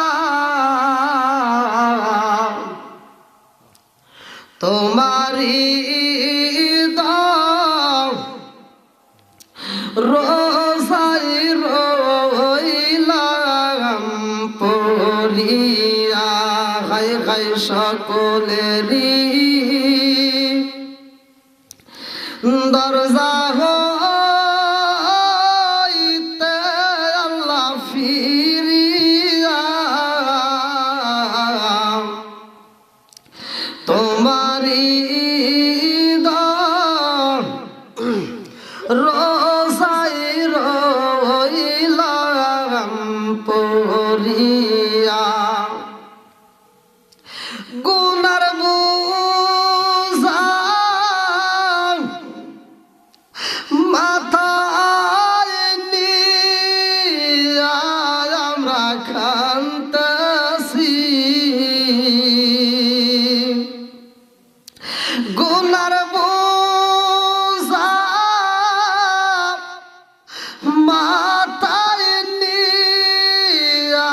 তোমারি দাও রোজাই রইলাম হাই হাই সকলেরই দরজা হইতে আল্লাহ ফিরিয়া তোমারি রোজাই রইলাম পড়িয়া গুনার বুঝা মাথায় নিয়া আমরা খান্তাছি গুনার বুঝা মাথায় নিয়া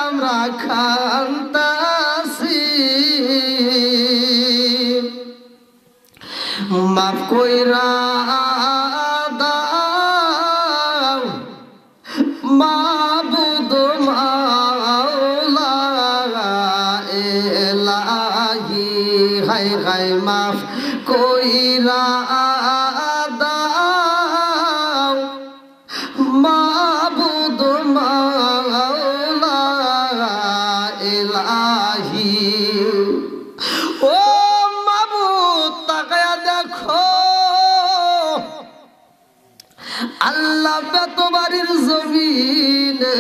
আমরা খান্তাছি মাফ কইরা দাও মাবুদ মাওলা এলাহি হাই হাই মাফ কইরা দাও মাবুদ মাওলা এলাহি ও মাবুদ তাকায়া দেখো আল্লাহ বেতবাড়ির জমিনে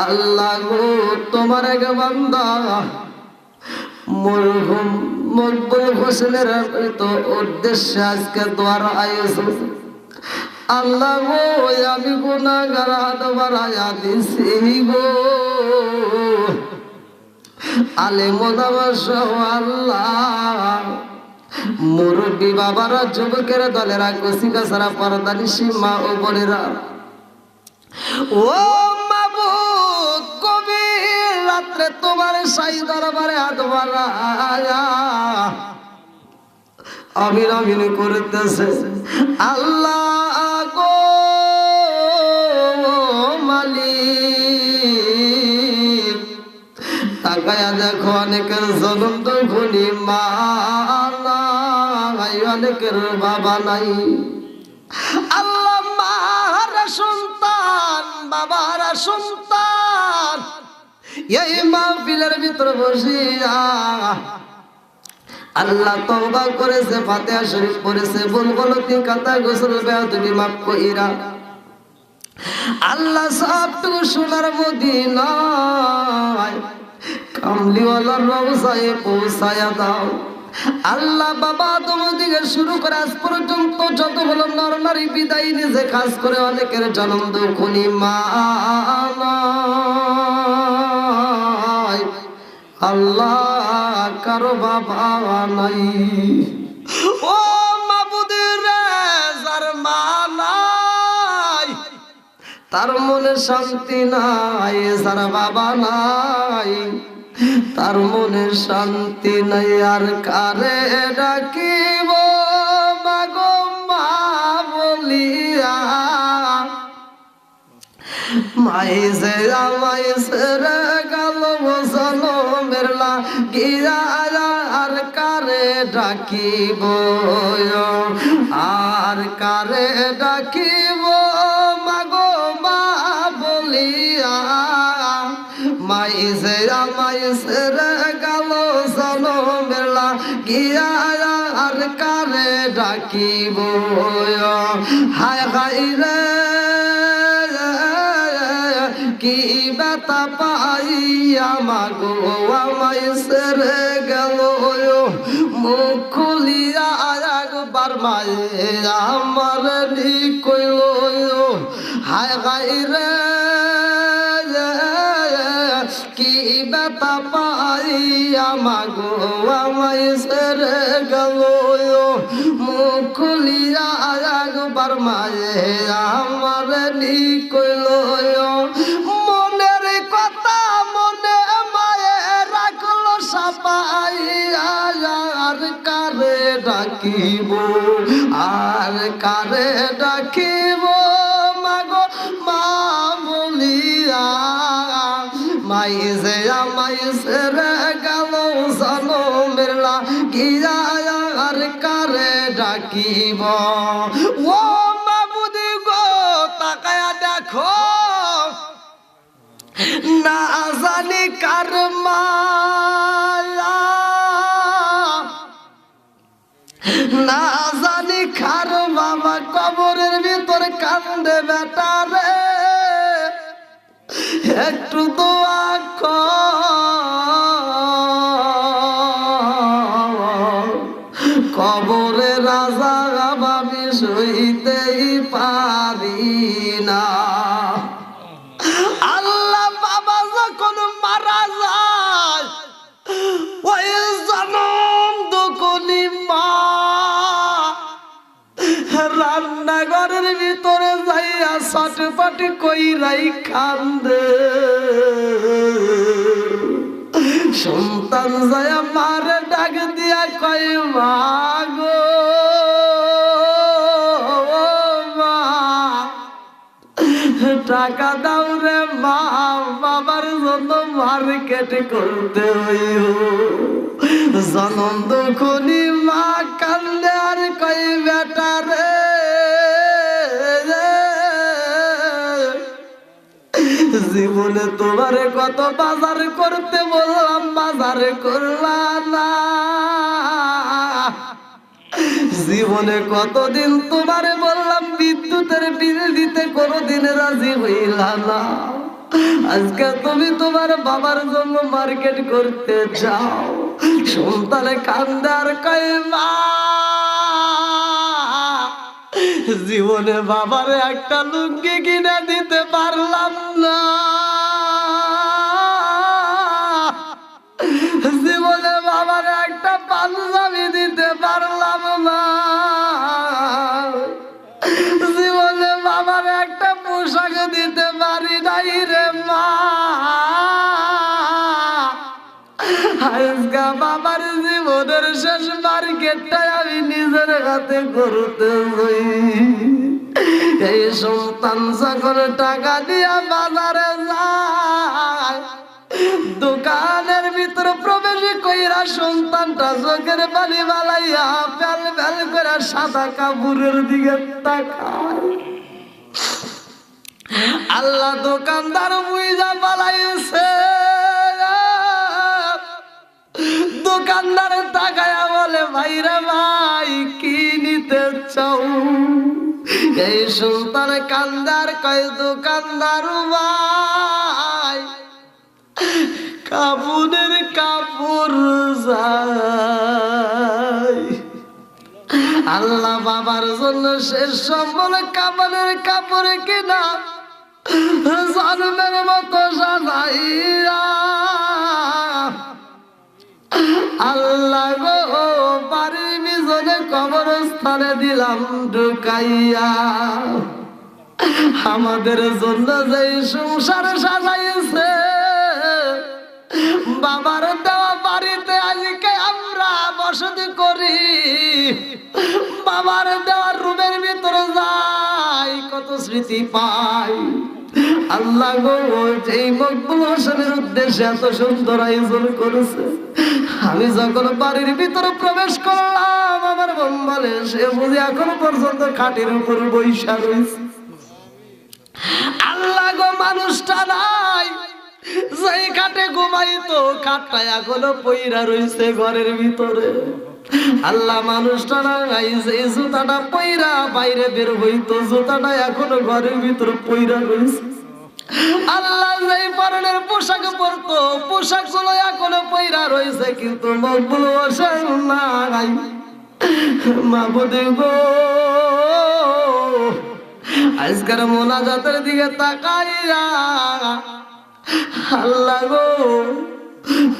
আল্লাহ গো তোমার এক বান্দা মরহুম মকবুল হোসেনের তো উদ্দেশ্যে আজকে দোয়ার আয়োজন আল্লাহ গো আমি গুনাহগার হাত বাড়াইয়া দিছি গো আলেমোদাবাস আল্লাহ মুরব্বী বাবারা যুবকেরা দলেরা কচিকা সারা পর্দানি সীমা ও বোনেরা ও মাবুদ গভীর রাত্রে তোমার সাই দরবারে হাত বাড়ায়া আমিন আমিন করতেছে আল্লাহ গো মালিক তাকায়া দেখো অনেকের জনম তো খুনি মা নাই অনেকের বাবা নাই আল্লাহ মারা সন্তান বাবারা সন্তান এই মাহফিলের ভিতর বসিয়া আল্লাহ তওবা করেছে ফাতিহা শরীফ পড়েছে ভুল গলতি কথা গোসল বেয়াদবি মাফ কইরা আল্লাহ সবটুকু সোনার মদিনায় কামলিওয়ালার রওজায় পৌঁছায়া দাও আল্লাহ বাবা তোমার দিকে শুরু করে আজ পর্যন্ত যতগুলো নর নারী বিদায় নিজে কাজ করে অনেকের জন্ম দুঃখনি মা নাই আল্লাহ কারো বাবা নাই ও মাবুদের যার মা নাই তার মনে শান্তি নাই যার বাবা নাই তার মনে শান্তি নাই আর কারে ডাকিব মাগো মা বলিয়া মাই যে আমায় সেরে গেল জনমের লাগিয়া আর কারে ডাকিব আর কারে ডাকিব মাগো মা বলিয়া মাই যে আমায় সেরে গেল জনমের লাগিয়া আর কারে ডাকিব হায় হায় রে কি ব্যথা পাইয়া মাগো আমায় সেরে গেল মুখ খুলিয়া একবার মায়ে আমার নিকইল হায় হায় রে কি ব্যথা পাইয়া মাগো আমায় সেরে গেল মুখ খুলিয়া একবার মায়ে আমার নিকইল মনের কথা মনে মায়ে রাখলো সাপাইয়া আর কারে ডাকিব আর কারে ডাকিব মাগো মা বলিয়া মাইজে আমাইজে রে গেল জনমের লাগিয়া আর কারে ডাকিব ও মাবুদি গো তাকায়া দেখো না জানি কার মায়া না জানি কার বাবা কবরের ভিতর কান্দে বেটা রে একটু দোয়া কর কবরে রাজা ভাবি সইতেই পারি না আল্লাহ বাবা যখন মারা যায় ওই জনম দুকুনি মা রান্নাঘরের ভিতরে যাইয়া ছটফট কইরাই কান্দে সন্তান যায়া মারে ডাক দিয়া কই মা গো মা টাকা দাও রে মা বাবার জন্য মার্কেট করতে হইও জনম দুখুনি মা কান্দে আর কই বেটা রে জীবনে তোমারে কত বাজার করতে বললাম বাজার করলা না জীবনে কতদিন তোমারে বললাম বিদ্যুতের বিল দিতে কোনোদিন রাজি হইলা না আজকে তুমি তোমার বাবার জন্য মার্কেট করতে যাও সন্তানে কান্দার কয় মা জীবনে বাবারে একটা লুঙ্গি কিনে দিতে পারলাম না জীবনে বাবারে একটা পাঞ্জাবি দিতে পারলাম না জীবনে বাবারে একটা পোশাক দিতে পারি নাই রে মা আজকা বাবার জীবনের শেষ মার্কেটটা আমি নিজের হাতে করতে হই এই সন্তান যখন টাকা দিয়া বাজারে যায় দোকানের ভিতরে প্রবেশ কইরা সন্তানটা চোখের পানি বালাইয়া ফেল ফেল করে সাদা কাপড়ের দিকে তাকায় আল্লাহ দোকানদার বুঝা পালাইছে দোকানদার তাকায়া বলে ভাইরা ভাই কি নিতে চাও এই সন্তান কান্দার কয় দোকানদার ভাই কাপড়ের কাপড় যাই আল্লাহ বাবার জন্য শেষ সম্বল কাপড়ের কাপড় কিনা জন্মের মতো সাজাইয়া আল্লাহ গো বাড়ির পিছনে কবরস্থানে দিলাম ঢুকাইয়া আমাদের জন্য যে সংসার সাজাইছে বাবার দেওয়া বাড়িতে আজকে আমরা বসতি করি বাবার দেওয়ার রুমের ভিতরে যাই কত স্মৃতি পাই আল্লাহ গো যেই মকবুল হোসেনের উদ্দেশ্যে এত সুন্দর আয়োজন করেছে আমি যখন বাড়ির ভিতরে প্রবেশ করলাম আমার মন বলে সে বুঝি এখনো পর্যন্ত খাটের উপর বৈশা রয়েছে আল্লাহ গো মানুষটা নাই যেই খাটে ঘুমাইতো খাটটা এখনো পইরা রয়েছে ঘরের ভিতরে আল্লাহ মানুষটা নাই যেই জুতাটা পইরা বাইরে বের হইতো জুতাটা এখনো ঘরের ভিতরে পইরা রয়েছে আল্লাহ যেই পরনের পোশাক পরতো পোশাক গুলো এখনো পইরা রয়েছে কিন্তু মকবুল হোসেন নাই মাবুদ গো আজকের মোনাজাতের দিকে তাকাইয়া আল্লাহ গো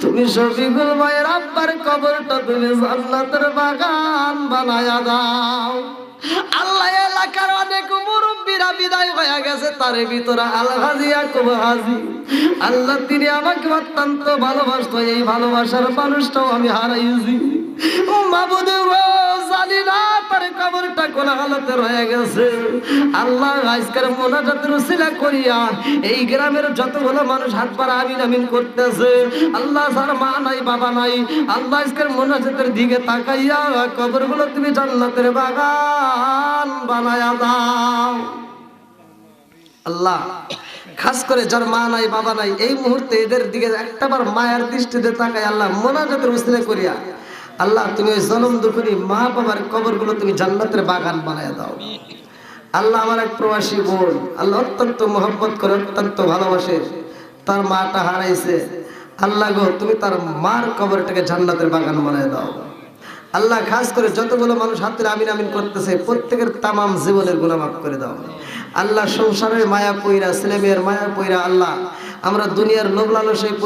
তুমি শফিকুল ভাইয়ের আব্বার কবরটা তুমি জান্নাতের বাগান বানায়া দাও আল্লাহ এলাকার অনেক মুরব্বীরা বিদায় হয়ে গেছে তার ভিতরে আল হাজি ইয়াকুব হাজি আল্লাহ তিনি আমাকে অত্যন্ত ভালোবাসতো এই ভালোবাসার মানুষটাও আমি হারাইছি মাবুদ গো, জানি না তার কবরটা কোন হালতে রয়ে গেছে। আল্লাহ আজকের মোনাজাতের উসিলা করিয়া এই গ্রামের যতগুলো মানুষ হাত পাড়া আমিন আমিন করতেছে, আল্লাহ যার মা নাই বাবা নাই, আল্লাহ আজকের মোনাজাতের দিকে তাকাইয়া কবরগুলো তুমি জান্নাতের বাগান বানায়া দাও। আল্লাহ খাস করে যার মা নাই বাবা নাই এই মুহূর্তে এদের দিকে একটাবার মায়ের দৃষ্টিতে তাকাই আল্লাহ মোনাজাতের উসিলা করিয়া আল্লাহ তুমি ওই জনম দুঃখী মা বাবার কবরগুলো তুমি জান্নাতের বাগান বানায় দাও। আল্লাহ আমার এক প্রবাসী বোন আল্লাহ অত্যন্ত মহব্বত করে অত্যন্ত ভালোবাসে, তার মাটা হারাইছে। আল্লাহ গো তুমি তার মার কবরটাকে জান্নাতের বাগান বানায় দাও। আল্লাহ খাস করে যতগুলো মানুষ হাতের আমিন আমিন করতেছে প্রত্যেকের তামাম জীবনের গুনাহ মাফ করে দাও। আল্লাহ সংসারের মায়া পইরা ছেলে মেয়ের মায়া পইরা আল্লাহ আমরা দুনিয়ার লোভ লালসায়